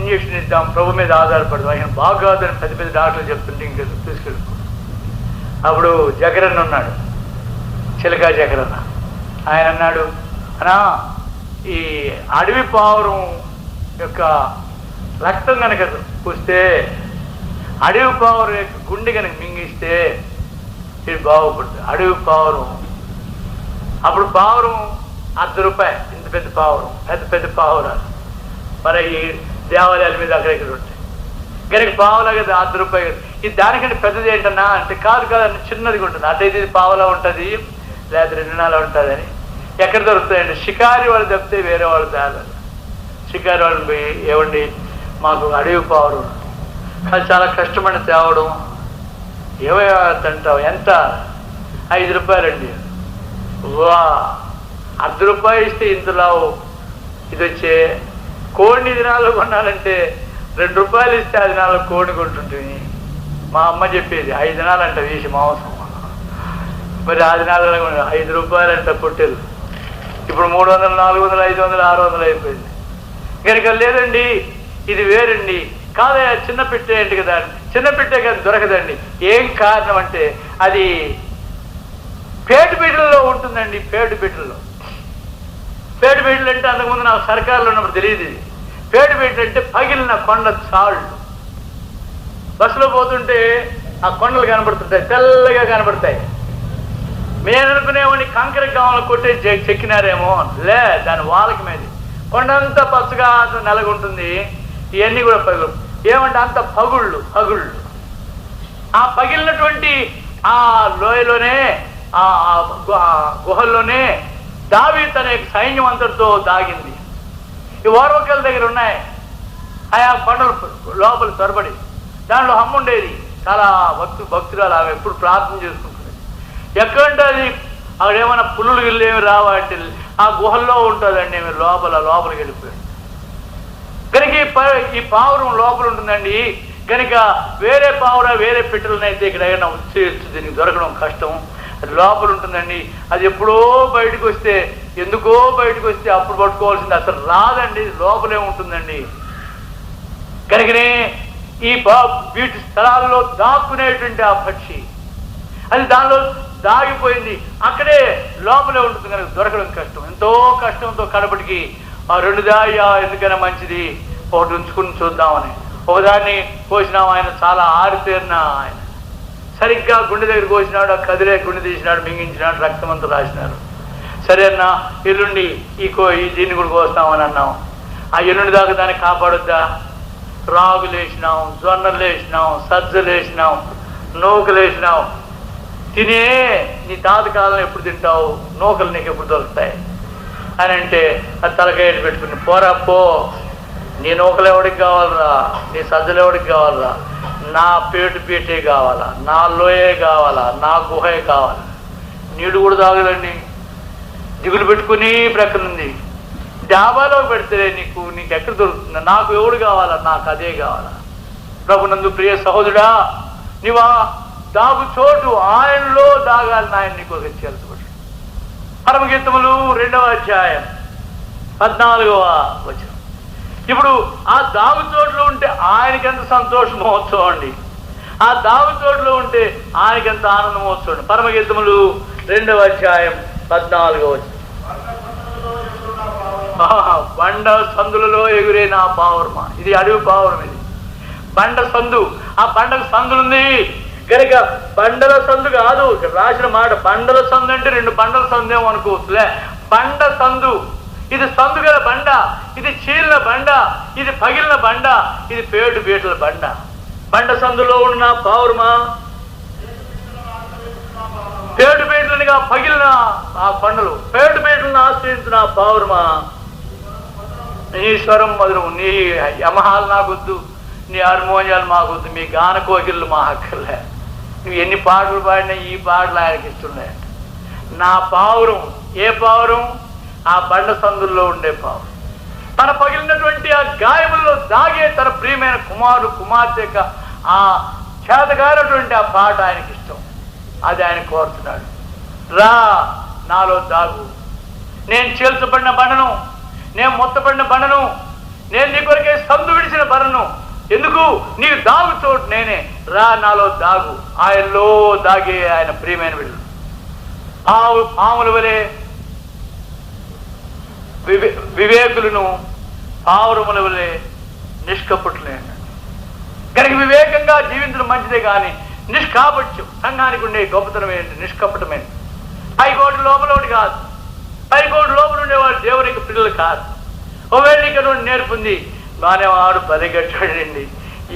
ఇంజక్షన్ ఇద్దాం, ప్రభు మీద ఆధారపడదాం. ఆయన బాగాదని పెద్ద పెద్ద డాక్టర్లు చెప్తుంటే ఇంక తీసుకెళ్ళిపో. అప్పుడు జగరన్న ఉన్నాడు, చిలకా జగరన్న. ఆయన అన్నాడు, అన్నా ఈ అడవి పావురం యొక్క రక్తం కనుక పూస్తే, అడవి పావురం యొక్క గుండె కనుక మింగిస్తే ఇది బాగుపడుతుంది. అడవి పావురం, అప్పుడు పావురం ₹1 ఇంత పెద్ద పావురం, పెద్ద పావురాలు మరి ఈ దేవాలయాల మీద అక్కడెక్కడ ఉంటాయి కనుక పావులా కదా ₹1. ఇది దానికంటే పెద్దది ఏంటన్నా అంటే కాదు కాదని చిన్నదిగా ఉంటుంది. అటైతే ఇది పావులా ఉంటుంది, లేదా 2 నెలలు ఉంటుందని. ఎక్కడ దొరుకుతాయండి? షికారి వాళ్ళు తప్పితే వేరే వాళ్ళు తేలేదు. షికారి వాళ్ళు పోయి ఏమండి మాకు అడవి పావురం, అది చాలా కష్టపడి తేవడం, ఏమంటావు ఎంత? ₹5 అండి. వా, ₹1 ఇస్తే ఇంతలో ఇది వచ్చే కోడిని దినాలు కొనాలంటే ₹2 ఇస్తే 10 దినాలు కోడిని కొంటుంటుంది. మా అమ్మ చెప్పేది 5 దినాలు అంట వేసి మాంసం. మరి 10 దినాలు ₹5 అంట పొట్టెలు. ఇప్పుడు 300, 400, 500, 600 అయిపోయింది. కనుక లేదండి ఇది వేరండి. కాదయా చిన్న పెట్టే ఏంటి కదా, చిన్న పెట్టే కానీ దొరకదండి. ఏం కారణం అంటే అది పేటుబీటల్లో ఉంటుందండి. పేటుబీటల్లో అంటే అంతకుముందు నాకు సర్కారులో ఉన్నప్పుడు తెలియదు. ఇది పేటుబీటలు అంటే పగిలిన కొండ చాళ్ళు. బస్సులో పోతుంటే ఆ కొండలు కనబడుతుంటాయి, తెల్లగా కనబడతాయి. నేను అనుకునేవాడిని కంకర కావాలని కొట్టే చెక్కినారేమో. లే, దాని వాళ్ళకి మీద కొండంతా పచ్చగా నెలగుంటుంది. ఇవన్నీ కూడా పగులు. ఏమంటే అంత పగుళ్ళు. ఆ పగిలినటువంటి ఆ లోయలోనే, ఆ గుహల్లోనే దావీదు అనే సైన్యం అంతటితో దాగింది. ఈ ఓర్వకల దగ్గర ఉన్నాయి. ఆయా కొండల లోపల చొరబడి దాంట్లో అమ్ముండేది. చాలా భక్తురాలు. ఆమె ఎప్పుడు ప్రార్థన చేసుకుంటుంది. ఎక్కడంటే అది అక్కడ ఏమైనా పులులు గిల్లు ఏమి రావంటే ఆ గుహల్లో ఉంటుందండి. ఏమి లోపలికి వెళ్ళిపోయాడు. కనుక ఈ పావురం లోపల ఉంటుందండి. కనుక వేరే పావుర వేరే పెట్టెలనైతే ఇక్కడ ఏమైనా వచ్చేయచ్చు, దీనికి దొరకడం కష్టం. అది లోపల ఉంటుందండి. అది ఎప్పుడో బయటకు వస్తే, ఎందుకో బయటకు వస్తే అప్పుడు పట్టుకోవాల్సింది. అసలు రాదండి, లోపలే ఉంటుందండి. కనుకనే ఈ వీటి స్థలాల్లో దాక్కునేటువంటి ఆ పక్షి అది దానిలో దాగిపోయింది. అక్కడే లోపలే ఉంటుంది కనుక దొరకడం కష్టం. ఎంతో కష్టంతో కడపటికి ఆ 2 దాయా ఎందుకైనా మంచిది ఒకటి ఉంచుకుని చూద్దామని ఒకదాన్ని కోసినాం. ఆయన చాలా ఆరితేరిన ఆయన. సరిగ్గా గుండె దగ్గర కోసినాడు, ఆ కదిలే గుండె తీసినాడు, మింగించినాడు, రక్తం అంతా రాసినారు. సరే అన్న, ఎల్లుండి దీన్ని కూడా కోస్తామని అన్నాం. ఆ ఎల్లుండి దాకా దాన్ని కాపాడొద్దా? రాగులు వేసినాం, జొన్నలు వేసినాం, సజ్జలు వేసినాం, నూకలు వేసినాం. తినే నీ తాతకాలం ఎప్పుడు తింటావు, నూకలు నీకు ఎప్పుడు దొరుకుతాయి అని అంటే అది తలకాయలు పెట్టుకుని పోరా పో, నీ నూకలు ఎవడికి కావాలరా, నీ సజ్జలు ఎవడికి కావాలరా, నా పేటే కావాలా, నా లోయే కావాలా, నా గుహే కావాలా. నీళ్ళు కూడా తాగలండి, దిగులు పెట్టుకుని ప్రక్కనుంది. డాబాలో పెడితే నీకు ఎక్కడ దొరుకుతుంది, నాకు ఎవడు కావాలా, నాకు అదే కావాలా. ప్రభునందు ప్రియ సహోదరుడా, నీవా దాగు చోటు ఆయనలో దాగాలని ఆయన నీకు ఒక చేర్చబడి. పరమగీతములు 2వ అధ్యాయం 14వ వచనం. ఇప్పుడు ఆ దాగు చోట్లో ఉంటే ఆయనకి ఎంత సంతోషం మహోత్సవం అండి, ఆ దాగు చోట్లో ఉంటే ఆయనకి ఎంత ఆనందం మహోత్సవం. పరమగీతములు 2వ అధ్యాయం 14వ వచనం. బండ సందులలో ఎగురే నా పావురమా. ఇది అడవి పావురం, ఇది బండ సందు. ఆ బండకు సందులుంది కనుక బండల సందు కాదు ఇక్కడ రాసిన మాట. బండల సందు అంటే 2 బండల సందేమో అనుకోవచ్చులే. బండ సందు, ఇది సందు గల బండ, ఇది చీలిన బండ, ఇది పగిలిన బండ, ఇది పేటు బీటల బండ. బండ సందులో ఉన్న పావురమా, పేటు బీటలుగా పగిలిన ఆ పండులు, పేటు బీటలను ఆశ్రయించిన పావురమా, నీ స్వరం మధురం. నీ యమహాలు నాకొద్దు, నీ హార్మోనియాలు మాకొద్దు, మీ గాన కోకిళ్ళు మా హక్కర్లే. నువ్వు ఎన్ని పాటలు పాడినా ఈ పాటలు ఆయనకి ఇస్తున్నాయి. నా పావురం, ఏ పావురం? ఆ బండ సందుల్లో ఉండే పావురం. తన పగిలినటువంటి ఆ గాయముల్లో దాగే తన ప్రియమైన కుమారుడు కుమార్తె యొక్క ఆ చేతగానటువంటి ఆ పాట ఆయనకి ఇష్టం. అది ఆయన కోరుతున్నాడు. రా నాలో దాగు, నేను చీల్చబడిన బండను, నేను మొత్తబడిన బండను, నేను నీ కొరకే సందు విడిచిన బండను. ఎందుకు? నీకు దాగు చోటు నేనే. రా నాలో దాగు. ఆయనలో దాగే ఆయన ప్రియమైన వీళ్ళు. పాముల వలె వివేకులను పావురముల వలె నిష్కపటులే అన్నాడు. కనుక వివేకంగా జీవించడం మంచిదే కానీ నిష్కాపట్యం సంఘానికి ఉండే గొప్పతనం ఏంటి? నిష్కపటమేంటి? పైకోటి లోపల ఒకటి కాదు. పైకోటి లోపల ఉండేవాడు దేవునికి పిల్లలు కాదు. ఒకవేళ ఇక్కడ నేర్పుంది బాగానే వాడు పరిగెట్టాడండి.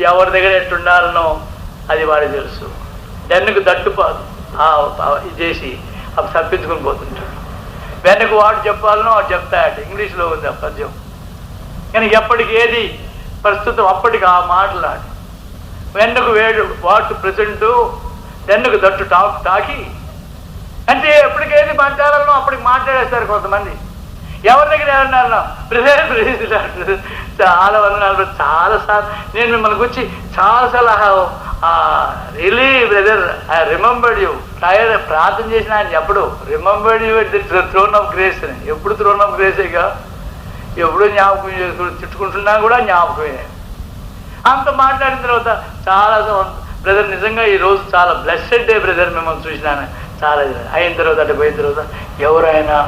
ఎవరి దగ్గర ఎట్టుండాలనో అది వాడికి తెలుసు. వెన్నుకు దట్టుపాదు ఇది చేసి అప్పుడు తప్పించుకొని పోతుంటాడు. వెనక్కు వాడు చెప్పాలనో వాడు చెప్తాయట. ఇంగ్లీష్లో ఉంది ఆ పద్యం. కానీ ఎప్పటికి ఏది ప్రస్తుతం అప్పటికి ఆ మాటలాడి వెన్నుకు వాటు ప్రజెంట్, వెన్నుకు దట్టు తాకి అంటే ఎప్పటికేది మాట్లాడాలనో అప్పటికి మాట్లాడేస్తారు కొంతమంది. ఎవరి దగ్గర ఏమన్నారన్నా చాలా వందనాలు, చాలాసార్లు నేను మిమ్మల్ని గురించి చాలాసార్లు really brother I remembered you. ప్రార్థన చేసిన ఆయన ఎప్పుడు remembered you at the throne of grace అని. ఎప్పుడు థ్రోన్ ఆఫ్ గ్రేసేగా, ఎప్పుడూ జ్ఞాపకం చేసుకుని తిట్టుకుంటున్నా కూడా జ్ఞాపకమే. అంత మాట్లాడిన తర్వాత చాలా బ్రదర్ నిజంగా ఈరోజు చాలా బ్లెస్సెడ్ డే బ్రదర్, మిమ్మల్ని చూసినాను చాలా అయిన తర్వాత అటు పోయిన తర్వాత ఎవరైనా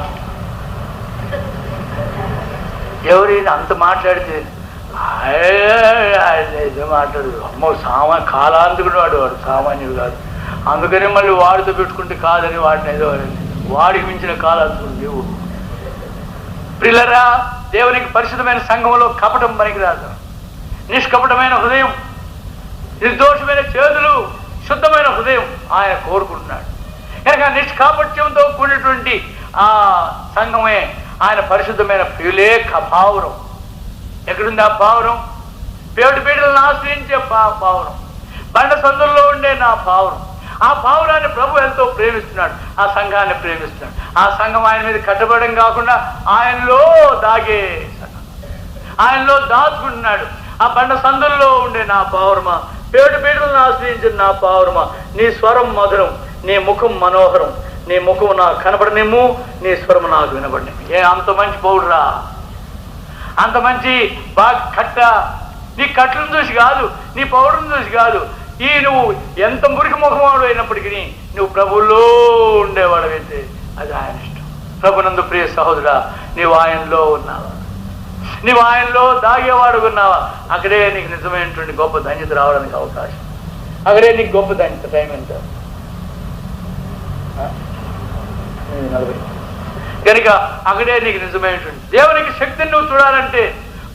అంత మాట్లాడితే మాట్లాడు అమ్మో కాలాంతకుడు వాడు సామాన్యుడు కాదు. అందుకని మళ్ళీ వాడితో పెట్టుకుంటే కాదని వాడిని ఏదో వాడికి మించిన కాలాంతకుడు లేవు. ప్రియులరా, దేవునికి పరిశుద్ధమైన సంఘంలో కపటం పనికిరాదు. నిష్కపటమైన హృదయం, నిర్దోషమైన చేతులు, శుద్ధమైన హృదయం ఆయన కోరుకుంటున్నాడు. కనుక నిష్కాపట్యంతో కూడినటువంటి ఆ సంఘమే ఆయన పరిశుద్ధమైన ప్రియులే పావురం. ఎక్కడుంది ఆ పావురం? పేటు పీటలను ఆశ్రయించే పావురం, బండ సందుల్లో ఉండే నా పావురం. ఆ పావురాన్ని ప్రభు ఎంతో ప్రేమిస్తున్నాడు, ఆ సంఘాన్ని ప్రేమిస్తున్నాడు. ఆ సంఘం ఆయన మీద కట్టబడడం కాకుండా ఆయనలో దాగే సంఘం, ఆయనలో దాచుకుంటున్నాడు. ఆ బండ సందుల్లో ఉండే నా పావురమా, పేటు పీటలను ఆశ్రయించిన నా పావురమా, నీ స్వరం మధురం, నీ ముఖం మనోహరం, నీ ముఖం నాకు కనబడనేమో, నీ స్వరం నాకు వినబడినేమో. అంత మంచి పౌరురా, అంత మంచి బాగా కట్ట. నీ కట్లను చూసి కాదు, నీ పౌరుని చూసి కాదు, నువ్వు ఎంత మురికి ముఖమాడు అయినప్పటికీ నువ్వు ప్రభువులో ఉండేవాడవైతే అది ఆయన ఇష్టం. ప్రభునందు ప్రియ సహోదరా, నీవు ఆయనలో ఉన్నావా? నీవు ఆయనలో దాగేవాడు ఉన్నావా? అక్కడే నీకు నిజమైనటువంటి గొప్ప ధన్యత రావడానికి అవకాశం. అక్కడే నీకు గొప్ప ధన్యత. టైం ఎంత? 40. కనుక అక్కడే నీకు నిజమైనటువంటి దేవునికి శక్తిని నువ్వు చూడాలంటే,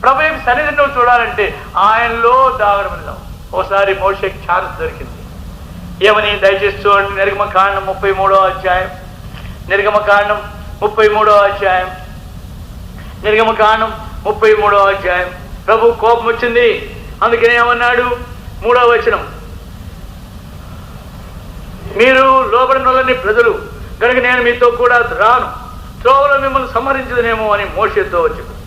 ప్రభు యొక్క సన్నిధిని నువ్వు చూడాలంటే ఆయనలో దాగడం. ఒకసారి మోషేకి ఛాన్స్ దొరికింది. ఏమని దయచేసి చూడండి. నిర్గమకాండం 33వ అధ్యాయం, నిర్గమకాండం 33వ అధ్యాయం, నిర్గమకాండం 33వ అధ్యాయం. ప్రభు కోపం వచ్చింది, అందుకని ఏమన్నాడు? 3వ వచనం, మీరు లోబడిన వాళ్ళని ప్రజలు కనుక నేను మీతో కూడా రాను, త్రోవలో మిమ్మల్ని సంహరించదనేమో అని మోషేతో చెప్పాడు.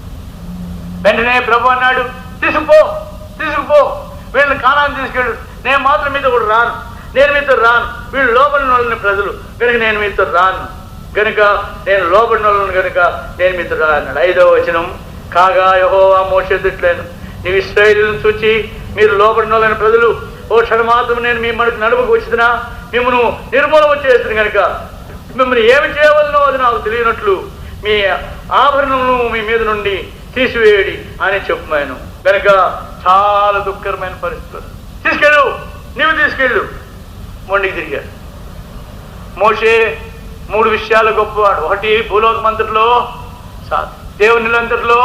వెంటనే ప్రభు అన్నాడు, తీసుకుపో వీళ్ళని కానానికి తీసుకెళ్ళు, నేను మాత్రం మీతో కూడా రాను, నేను మీతో రాను. వీళ్ళు లోబడిన వాళ్ళని ప్రజలు కనుక నేను మీతో రాను, కనుక నేను లోబడిన వాళ్ళని కనుక నేను మీతో రాను. 5వ వచనం, కాగా యెహోవా మోషేతో ఇట్లను, నీవు ఇశ్రాయేలును చూచి మీరు లోబడిన వాళ్ళని ప్రజలు, ఓ క్షణమాత్రం నేను మీ మనకు నడుముకు వచ్చినా మిమ్మల్ని నిర్మూలన చేస్తుంది కనుక మిమ్మల్ని ఏమి చేయవలనో అది నాకు తెలియనట్లు మీ ఆభరణములను మీ మీద నుండి తీసివేయడి అని చెప్పాను. కనుక చాలా దుఃఖకరమైన పరిస్థితులు. తీసుకెళ్ళు, నీవు తీసుకెళ్ళు. మొండికి తిరిగాడు. మోషే 3 విషయాలు గొప్పవాడు. 1, భూలోకమంతటిలో దేవునిలంతటిలో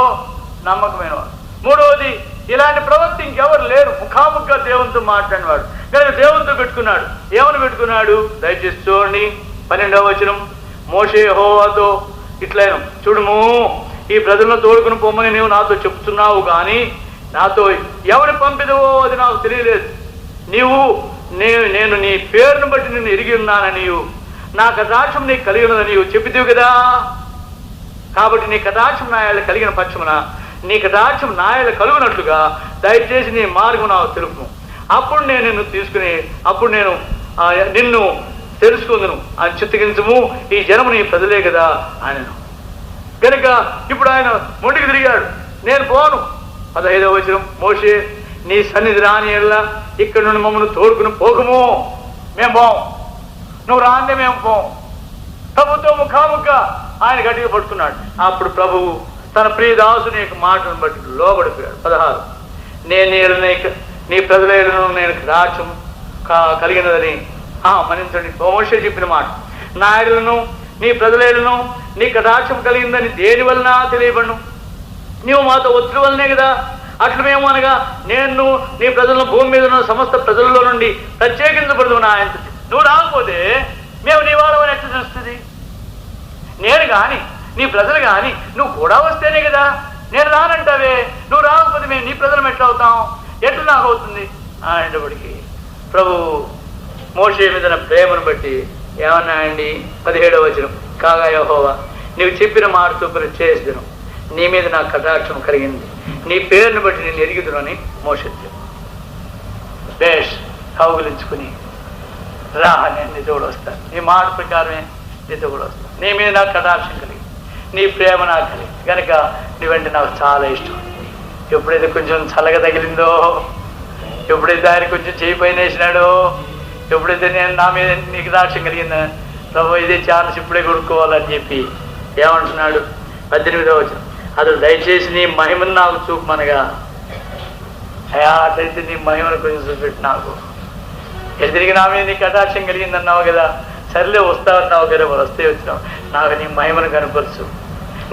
నమ్మకమైన వాడు. 3వది, ఇలాంటి ప్రవక్త ఇంకెవరు లేరు, ముఖాముఖిగా దేవునితో మాట్లాడినవాడు. కనుక దేవునితో పెట్టుకున్నాడు. ఏమని పెట్టుకున్నాడు? దయచేసి చూడండి 12వ వచనం. మోషే యెహోవాతో ఇట్లైన, చూడుము, ఈ ప్రజలను తోడుకుని పొమ్మని నీవు నాతో చెప్తున్నావు, కానీ నాతో ఎవరు పంపిదవో అది నాకు తెలియలేదు. నేను నీ పేరును బట్టి నిన్ను ఎరిగి ఉన్నానని, నా కటాక్షం నీకు కలిగినదని చెప్పితివి కదా. కాబట్టి నీ కటాక్షం నాయాలు కలిగిన పక్షమున నీ కటాక్షం నాయాలు కలుగునట్లుగా దయచేసి నీ మార్గం నాకు తెలుపు. అప్పుడు నేను నిన్ను తీసుకుని అప్పుడు నేను నిన్ను తెలుసుకుందును అని చిత్తగించము. ఈ జనము నీ ప్రజలే కదా ఆయనను. కనుక ఇప్పుడు ఆయన మొండికి తిరిగాడు, నేను పోను. 15వ వచనం, మోషే నీ సన్నిధి రాని ఎల్లా ఇక్కడ నుండి మమ్మల్ని తోడుకుని పోకము, మేము పోం, నువ్వు రాందే మేము పోం. ప్రభుతో ముఖాముఖిగా ఆయన గట్టిగా పట్టుకున్నాడు. అప్పుడు ప్రభువు తన ప్రియదాసుని యొక్క మాటను బట్టి లోబడిపోయాడు. 16, నేను నీ ప్రజలను నేను కటాక్షం కలిగినదని మన్నించండి. మోషే చెప్పిన మాట, నా ఏళ్లను నీ ప్రజలను నీ కటాక్షం కలిగిందని దేని వలన తెలియబడను, నీవు మాతో ఒత్తిడి వల్లనే కదా. అట్లు మేము అనగా నేను నీ ప్రజలను భూమి మీద ఉన్న సమస్త ప్రజల్లో నుండి ప్రత్యేకించబడదు నా ఆయన. నువ్వు రాకపోతే మేము నీ వాళ్ళని ఎట్లా చూస్తుంది? నేను కానీ నీ ప్రజలు కానీ నువ్వు కూడా వస్తేనే కదా. నేను రానంటావే, నువ్వు రాకపోతే మేము నీ ప్రజలం ఎట్లా అవుతాం, ఎట్లా నాకు అవుతుంది అనేటప్పటికీ ప్రభు మోషే మీద ప్రేమను బట్టి ఏమన్నాయండి? 17వ వచనం, కాగా యెహోవా నీవు చెప్పిన మాట చొప్పున చేసేదను, నీ మీద నాకు కటాక్షం కలిగింది, నీ పేరును బట్టి నేను ఎరుగుదును అని మోషే బేష్ కౌగులించుకుని రా, నేను నీతో కూడా వస్తాను, నీ మాట ప్రకారమే నీతో కూడా వస్తాను, నీ మీద నాకు కటాక్షం కలిగి, నీ ప్రేమ నాకు కలిగి కనుక నువ్వంటే నాకు చాలా ఇష్టం. ఎప్పుడైతే కొంచెం చల్లగా తగిలిందో, ఎప్పుడైతే ఆయన కొంచెం చేయి పైన వేసినాడో, ఎప్పుడైతే నేను నా మీద నీకు దాక్ష్యం కలిగిందా, ప్రభు ఇదే ఛాన్స్ ఇప్పుడే కొనుక్కోవాలని చెప్పి ఏమంటున్నాడు? 18వ వచనం, అతడు దయచేసి నీ మహిమను నాకు చూపమనగా, అయ్యా అట్లయితే నీ మహిమను కొంచెం చూపెట్టు, నాకు ఎదిరిగి నా మీద నీ కటాక్షం కలిగిందన్నావు కదా, సర్లే వస్తావన్నావు కదా, వస్తే వచ్చినావు, నాకు నీ మహిమను కనపరచు,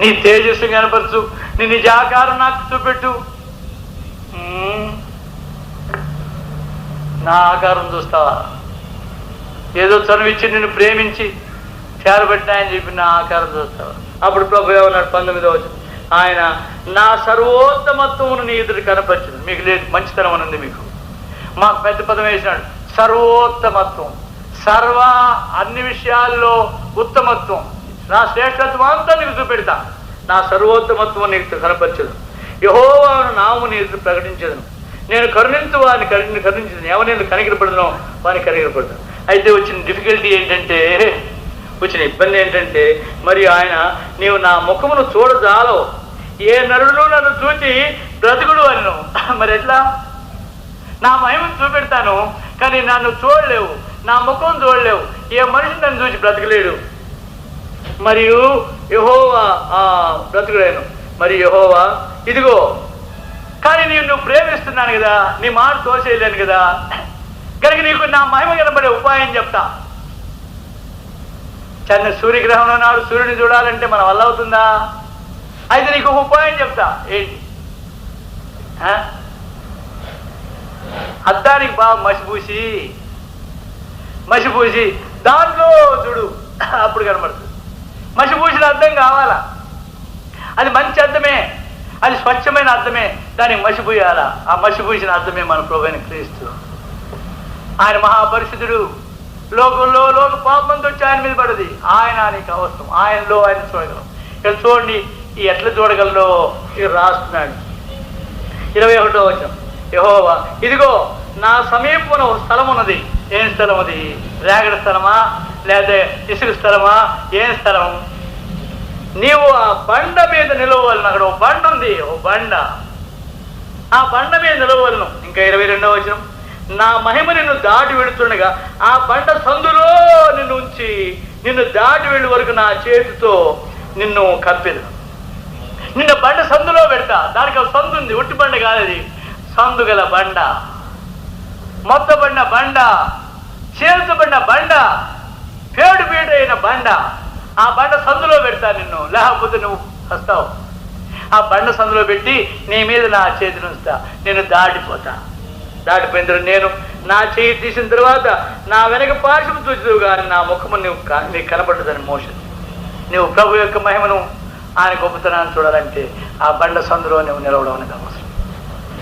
నీ తేజస్సు కనపరచు, నీ నిజాకారం నాకు చూపెట్టు. నా ఆకారం చూస్తావా? ఏదో చనువిచ్చి నిన్ను ప్రేమించి చేరబెట్టినాయని చెప్పి నా ఆకారం చూస్తావా? అప్పుడు ప్రభు ఏమన్నాడు? 19వ వచనం, ఆయన నా సర్వోత్తమత్వమును నీ ఎదురు కనపరచదు. మీకు లేదు, మంచితనం అనుంది మీకు, మాకు పెద్ద పదం వేసినాడు. సర్వోత్తమత్వం, అన్ని విషయాల్లో ఉత్తమత్వం, నా శ్రేష్టత్వం అంతా నీకు చూపెడతా, నా సర్వోత్తమత్వం నీకు కనపరచదు. యెహోవా నామమును నీ ఎదురు ప్రకటించదును, నేను కరుణించు వారిని కరుణించదు, ఎవరు నేను కనికరపడదునో వారిని కనికరపడతాను. అయితే వచ్చిన డిఫికల్టీ ఏంటంటే, వచ్చిన ఇబ్బంది ఏంటంటే, మరి ఆయన నీవు నా ముఖమును చూడజాలవు, ఏ నరుడు నన్ను చూచి బ్రతుకుడు అను. మరి ఎట్లా? నా మహిమను చూపెడతాను కానీ నన్ను చూడలేవు, నా ముఖం చూడలేవు, ఏ మనిషి నన్ను చూసి బ్రతకలేడు. మరియు యెహోవా బ్రతుకులేను. మరి యెహోవా ఇదిగో, కానీ నువ్వు ప్రేమిస్తున్నాను కదా, నీ మాట తోసేయలేను కదా, కనుక నీకు నా మహిమ కనబడే ఉపాయం చెప్తా. సూర్యగ్రహణం నాడు సూర్యుని చూడాలంటే మన వల్ల అవుతుందా? అయితే నీకు ఒక ఉపాయం చెప్తా. ఏంటి? అద్దానికి బాగా మసిపూసి మసిపూసి దాంట్లో చూడు అప్పుడు కనబడుతుంది. మసిపూసిన అర్థం కావాలా, అది మంచి అర్థమే, అది స్వచ్ఛమైన అర్థమే, దానికి మసిపూయాలా. ఆ మసిపూసిన అర్థమే మన ప్రభువైన క్రీస్తు. ఆయన మహాపరిశుద్ధుడు, లోకంలో లోక పాపంతో వచ్చి ఆయన మీద పడది, ఆయన నీకు అవసరం, ఆయనలో ఆయన చూడగలం. ఇక్కడ చూడండి ఎట్లా చూడగలరో ఇక్కడ రాస్తున్నాడు 21వ వచనం. యెహోవా ఇదిగో నా సమీపమున ఒక స్థలం ఉన్నది. ఏం స్థలం అది? రేగడి స్థలమా లేదా ఇసుక స్థలమా? ఏం స్థలం? నీవు ఆ బండ మీద నిలవలను. అక్కడ ఒక బండ ఉంది, ఒక బండ, ఆ బండ మీద నిలవలను. ఇంకా 22వ వచనం, నా మహిమ నిన్ను దాటి వెళుతుండగా ఆ బండ సందులో నిన్ను ఉంచి నిన్ను దాటి వెళ్ళే వరకు నా చేతితో నిన్ను కప్పెదు. నిన్న బండ సందులో పెడతా. దానికి ఒక సందు ఉంది, ఒట్టి బండ కాదు అది, సందు గల బండ, మొత్తబడిన బండ, చేల్చబడిన బండ, పేడు అయిన బండ. ఆ బండ సందులో పెడతా నిన్ను, లేకపోతే నువ్వు వస్తావు. ఆ బండ సందులో పెట్టి నీ మీద నా చేతిని ఉంచుతా, నేను దాటిపోతా. దాటిపోయిన తర్వాత నేను నా చేయి తీసిన తర్వాత నా వెనక పార్శ్వం చూచుదువు కానీ నా ముఖము నీకు కనపడదని మోషన్. నువ్వు ప్రభు యొక్క మహిమను, ఆయన గొప్పతనాన్ని చూడాలంటే ఆ బండ సందులో నువ్వు నిలవడం అనేది అవసరం.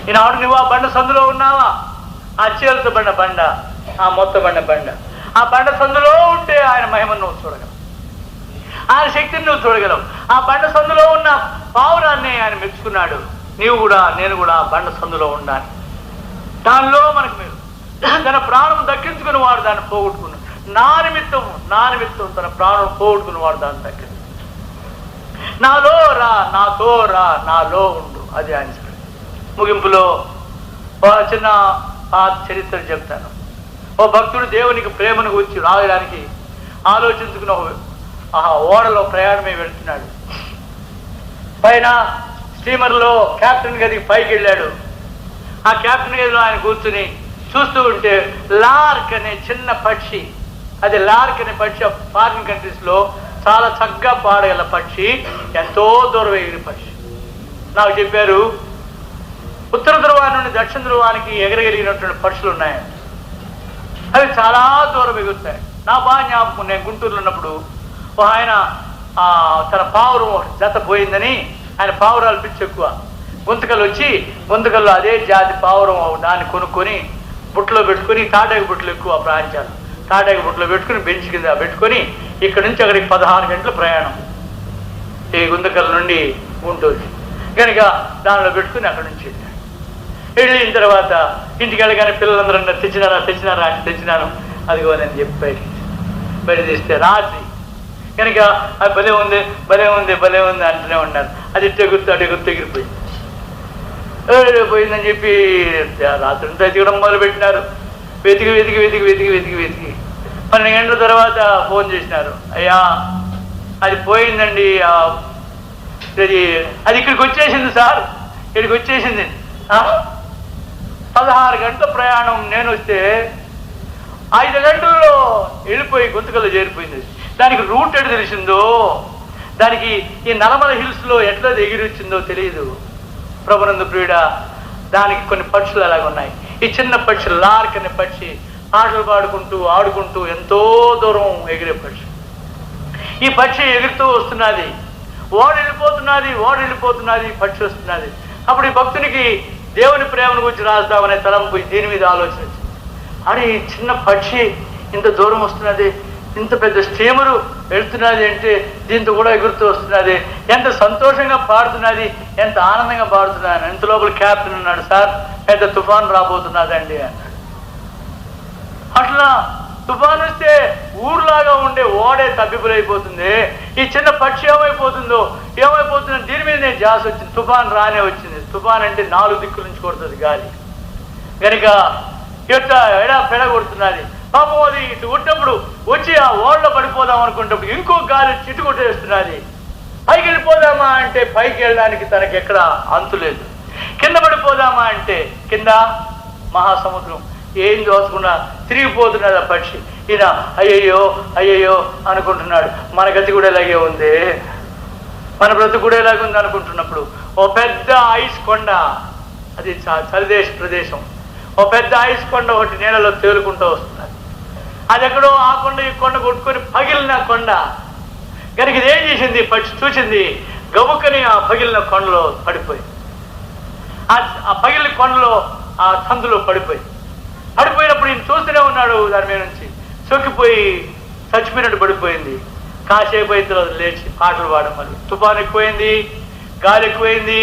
ఈనాడు నువ్వు ఆ బండ సందులో ఉన్నావా? ఆ చేల్చబడిన బండ, ఆ మొత్తబడిన బండ, ఆ బండ సందులో ఉంటే ఆయన మహిమను నువ్వు చూడగలవు, ఆయన శక్తిని నువ్వు చూడగలవు. ఆ బండ సందులో ఉన్న పావురాన్ని ఆయన మెచ్చుకున్నాడు. నీవు కూడా, నేను కూడా ఆ బండ సందులో ఉండాలి. దానిలో మనకు మీరు తన ప్రాణం దక్కించుకుని వాడు దాన్ని పోగొట్టుకున్నాడు. నా నిమిత్తం తన ప్రాణం పోగొట్టుకుని వాడు దాన్ని దక్కించు. నాలో రా, నాతో రా, నాలో ఉండు, అది ఆయన. ముగింపులో చిన్న చరిత్ర చెప్తాను. ఓ భక్తుడు దేవునికి ప్రేమను గురించి రాయడానికి ఆలోచించుకున్న ఓడలో ప్రయాణమే వెళుతున్నాడు. పైన స్టీమర్లో క్యాప్టెన్ గదికి పైకి వెళ్ళాడు. ఆ క్యాప్టెన్ గదిలో ఆయన కూర్చుని చూస్తూ ఉంటే లార్క్ అనే చిన్న పక్షి, అది లార్క్ అనే పక్షి ఫారిన్ కంట్రీస్లో చాలా చక్కగా పాడగల పక్షి, ఎంతో దూరం ఎగిరి పక్షి. నాకు చెప్పారు ఉత్తర ధ్రువాన్ని నుండి దక్షిణ ధ్రువానికి ఎగరగలిగినటువంటి పక్షులు ఉన్నాయి, అవి చాలా దూరం ఎగురుతాయి. నా బాగా జ్ఞాపకం, నేను గుంటూరులో ఉన్నప్పుడు ఆయన తన పావురం జత పోయిందని, ఆయన పావురాలు పిచ్చి ఎక్కువ, గుంతకలు వచ్చి గుంతకల్లో అదే జాతి పావురం దాన్ని కొనుక్కొని బుట్టలో పెట్టుకొని, తాటాకు బుట్టలు ఎక్కువ ప్రాంతాలు, తాటాకు బుట్టలో పెట్టుకుని బెంచ్ కింద పెట్టుకొని ఇక్కడ నుంచి అక్కడికి 16 గంటల ప్రయాణం ఈ గుంతకల్ నుండి గుంటూరు. కనుక దానిలో పెట్టుకుని అక్కడి నుంచి వెళ్ళిన తర్వాత ఇంటికి వెళ్ళగానే పిల్లలందరూ తెచ్చినారా అంటే తెచ్చినాను, అదిగో నేను చెప్పి బయట తీస్తే రాత్రి కనుక అది భలే ఉంది అంటూనే ఉన్నారు. అది అటు ఎగిరిపోయింది. పోయిందని చెప్పి రాత్రి అంతా ఎతకడం మొదలు పెట్టినారు. వెతికి 12 గంటల తర్వాత ఫోన్ చేసినారు, అయ్యా అది పోయిందండి, అది ఇక్కడికి వచ్చేసింది సార్, ఇక్కడికి వచ్చేసింది. 16 గంటల ప్రయాణం, నేను వస్తే 5 గంటల్లో వెళ్ళిపోయి గుంతకల్లో చేరిపోయింది. దానికి రూట్ ఎటు తెలిసిందో, దానికి ఈ నల్లమల హిల్స్లో ఎట్లా ఎగిరి వచ్చిందో తెలియదు. ప్రభునందు ప్రియుడా, దానికి కొన్ని పక్షులు అలాగ ఉన్నాయి. ఈ చిన్న పక్షి లార్క్ అనే పక్షి పాటలు పాడుకుంటూ ఆడుకుంటూ ఎంతో దూరం ఎగిరే పక్షి. ఈ పక్షి ఎగురుతూ వస్తున్నది, ఓడ వెళ్ళిపోతున్నది, పక్షి వస్తున్నది. అప్పుడు ఈ భక్తునికి దేవుని ప్రేమను గురించి రాస్తామనే తలంపు దీని మీద ఆలోచన వచ్చింది. అని చిన్న పక్షి ఇంత దూరం వస్తున్నది, ఇంత పెద్ద స్టీమరు వెళ్తున్నది అంటే దీంతో కూడా ఎగురుతూ వస్తున్నది, ఎంత సంతోషంగా పాడుతున్నది, ఎంత ఆనందంగా పాడుతున్నాను. ఇంత లోపల క్యాప్టెన్ ఉన్నాడు, సార్ పెద్ద తుఫాను రాబోతున్నదండి అన్నాడు. అట్లా తుఫాను వస్తే ఊరులాగా ఉండే ఓడే తబ్బిపులైపోతుంది. ఈ చిన్న పక్షి ఏమైపోతుందో దీని మీద నేను జాస్ వచ్చింది. తుఫాను రానే వచ్చింది. తుఫాన్ అంటే 4 దిక్కుల నుంచి కొడుతుంది గాలి, కనుక ఎడా పెడ కొడుతున్నది. పాపం అది ఇటు కొట్టినప్పుడు వచ్చి ఆ ఓడలో పడిపోదాం అనుకున్నప్పుడు ఇంకో గాలి చిట్టు కొట్టేస్తున్నది. పైకి వెళ్ళిపోదామా అంటే పైకి వెళ్ళడానికి తనకి ఎక్కడ అంతు లేదు. కింద పడిపోదామా అంటే కింద మహాసముద్రం, ఏం దోచకుండా తిరిగిపోతున్నది ఆ పక్షి. ఈయన అయ్యయ్యో అనుకుంటున్నాడు, మన గతి కూడా ఇలాగే ఉంది, మన బ్రతుకు కూడా ఇలాగే ఉంది అనుకుంటున్నప్పుడు ఓ పెద్ద ఐస్ కొండ, అది చలిదేశ ప్రదేశం, ఓ పెద్ద ఐస్ కొండ ఒకటి నీళ్ళలో తేలుకుంటూ వస్తున్నది. అది ఎక్కడో ఆ కొండ ఈ కొండ కొట్టుకొని పగిలిన కొండ కనుక ఇదేం చేసింది, చూసింది, గబుక్కని ఆ పగిలిన కొండలో పడిపోయింది. ఆ పగిలిన కొండలో ఆ సందులో పడిపోయినప్పుడు ఈయన చూస్తూనే ఉన్నాడు. దాని మీద నుంచి చొక్కిపోయి చచ్చిపోయినట్టు పడిపోయింది. కాసేపు అయితే లేచి పాటలు పాడమని. తుఫాను ఎక్కువైంది, గాలి ఎక్కువైంది,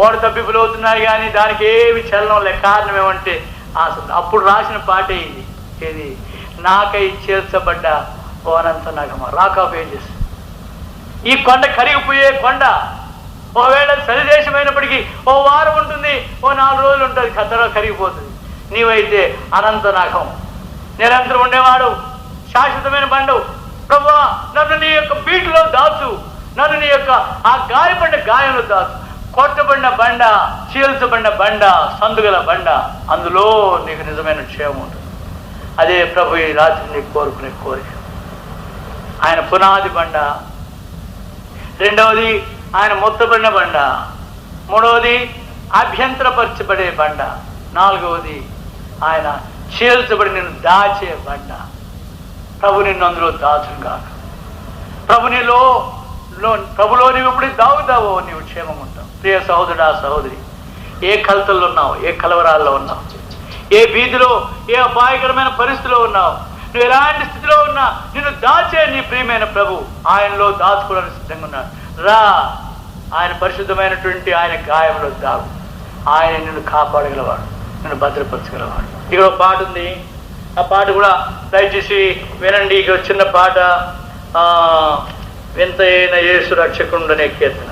ఓడ తప్పిపులు అవుతున్నాయి, కానీ దానికి ఏమి చలనం లే. కారణం ఏమంటే అప్పుడు రాసిన పాటే ఇది. ఏది? నాకై చేర్చబడ్డ ఓ అనంత నగమ, రాక్ ఆఫ్ ఏజెస్. ఈ కొండ కరిగిపోయే కొండ. ఒకవేళ సరిదేశమైనప్పటికీ ఓ వారం ఉంటుంది, ఓ 4 రోజులు ఉంటుంది, కథలో కరిగిపోతుంది. నీవైతే అనంత నగం, నిరంతరం ఉండేవాడు, శాశ్వతమైన బండవు. ప్రభువా, నన్ను నీ యొక్క బీటులో దాచు, నన్ను నీ యొక్క ఆ గాయపడిన గాయంలో దాచు. కొట్టబడిన బండ, చీల్చబడిన బండ, సందుగల బండ, అందులో నీకు నిజమైన క్షేమం ఉంటుంది. అదే ప్రభు ఈ రాత్రి నీకు కోరుకునే కోరిక. ఆయన పునాది బండ, రెండవది ఆయన మొత్తబడిన బండ, మూడవది అభ్యంతరపరచబడే బండ, నాలుగవది ఆయన చీల్చబడి నిన్ను దాచే బండ. ప్రభు నిన్ను అందులో దాచును కాక. ప్రభులో నీవు ఎప్పుడు దాగుతావో నీవు క్షేమం ఉంటావు. ప్రియ సహోదరుడా, సహోదరి, ఏ కలతల్లో ఉన్నావు, ఏ కలవరాల్లో ఉన్నావు, ఏ వీధిలో, ఏ అపాయకరమైన పరిస్థితిలో ఉన్నావు, నువ్వు ఎలాంటి స్థితిలో ఉన్నా నిన్ను దాచే నీ ప్రియమైన ప్రభు ఆయనలో దాచుకోవడానికి సిద్ధంగా ఉన్నాడు. రా, ఆయన పరిశుద్ధమైనటువంటి ఆయన గాయంలో దాగు. ఆయన నిన్ను కాపాడగలవాడు, నిన్ను భద్రపరచగలవాడు. ఇక్కడ ఒక పాట ఉంది, ఆ పాట కూడా దయచేసి వినండి. ఇక చిన్న పాట, వింతైన యేసు రక్షకుండు అనే కీర్తన.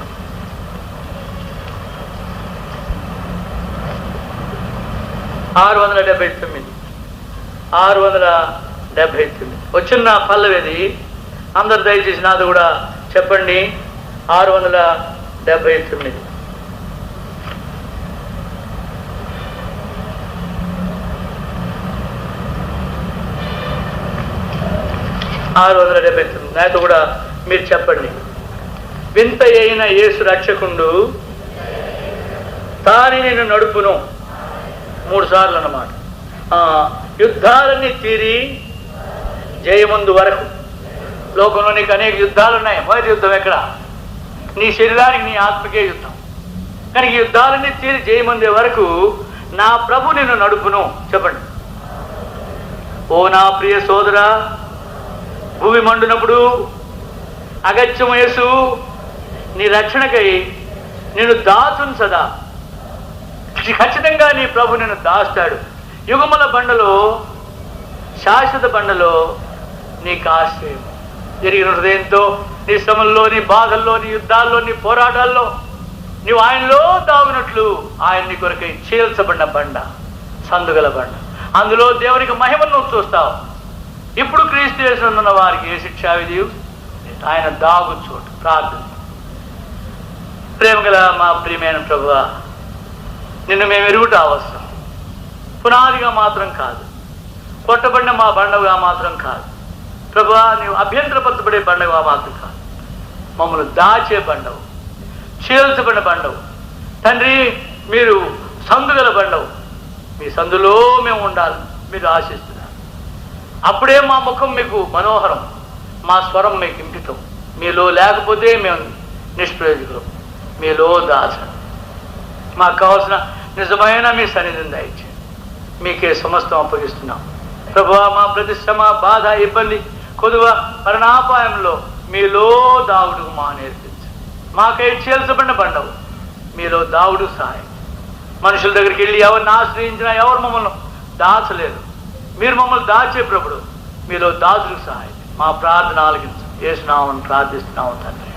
ఆరు 679 వచ్చిన పల్లవిది. అందరు దయచేసి నాది కూడా చెప్పండి. 679. నాతో కూడా మీరు చెప్పండి. వింత అయిన యేసు రక్షకుండు తాని నిన్ను నడుపును. 3 సార్లు అన్నమాట. యుద్ధాలన్నీ తీరి జయముందు వరకు. లోకంలో నీకు అనేక యుద్ధాలు ఉన్నాయి. మొదటి యుద్ధం ఎక్కడ? నీ శరీరానికి, నీ ఆత్మకే యుద్ధం. కానీ ఈ యుద్ధాలన్నీ తీరి జయముందే వరకు నా ప్రభు నిన్ను నడుపును. చెప్పండి. ఓ నా ప్రియ సోదరా, భూమి మండునప్పుడు అగత్యము యేసు నీ రక్షణకై నిన్ను దాచును సదా. ఖచ్చితంగా నీ ప్రభు నిన్ను దాస్తాడు. యుగముల బండలో, శాశ్వత బండలో నీకు ఆశ్రయం. జరిగిన హృదయంతో నీ శ్రమల్లో, నీ బాధల్లో, నీ యుద్ధాల్లో, నీ పోరాటాల్లో నీవు ఆయనలో దాగునట్లు ఆయన నీ కొరకై చీల్చబడిన బండ, సందుగల బండ. అందులో దేవునికి మహిమను నువ్వు చూస్తావు. ఇప్పుడు క్రీస్తు యేసునందున్న వారికి ఏ శిక్షా విధి? ఆయన దాగు చోటు. ప్రార్థన. ప్రేమగల మా ప్రియమైన ప్రభువా, నిన్ను మేము ఎరుగుట అవసరం. పునాదిగా మాత్రం కాదు, కొట్టబడిన మా బండగా మాత్రం కాదు ప్రభువా, నీవు అభ్యంతరపరచబడే బండగా మాత్రం కాదు, మమ్మల్ని దాచే బండవు, చీల్చబడిన బండవు. తండ్రి, మీరు సందుగల బండవు. మీ సందులో మేము ఉండాలి మీరు ఆశిస్తున్నారు. అప్పుడే మా ముఖం మీకు మనోహరం, మా స్వరం మీకు ఇంపితం. మీలో లేకపోతే మేము నిష్ప్రయోజకులం. మీలో దాచండి. మాకు కావాల్సిన నిజమైన మీ సన్నిధిని దయచేయండి. మీకే సమస్తం అప్పగిస్తున్నాం ప్రభువా. మా ప్రతి శ్రమ, బాధ, ఇబ్బంది, కొదువ, మరణాపాయంలో మీలో దావుడుకు మా నేర్పించు. మాకై చీల్చబడిన బండవు, మీలో దావుడు సహాయం. మనుషుల దగ్గరికి వెళ్ళి ఎవరిని ఆశ్రయించినా ఎవరు మమ్మల్ని దాచలేరు. మీరు మమ్మల్ని దాచే ప్రభుడు, మీలో దాచులకు సహాయం. మా ప్రార్థన ఆలకించు. యేసు నామమున ప్రార్థిస్తున్నాము తండ్రి.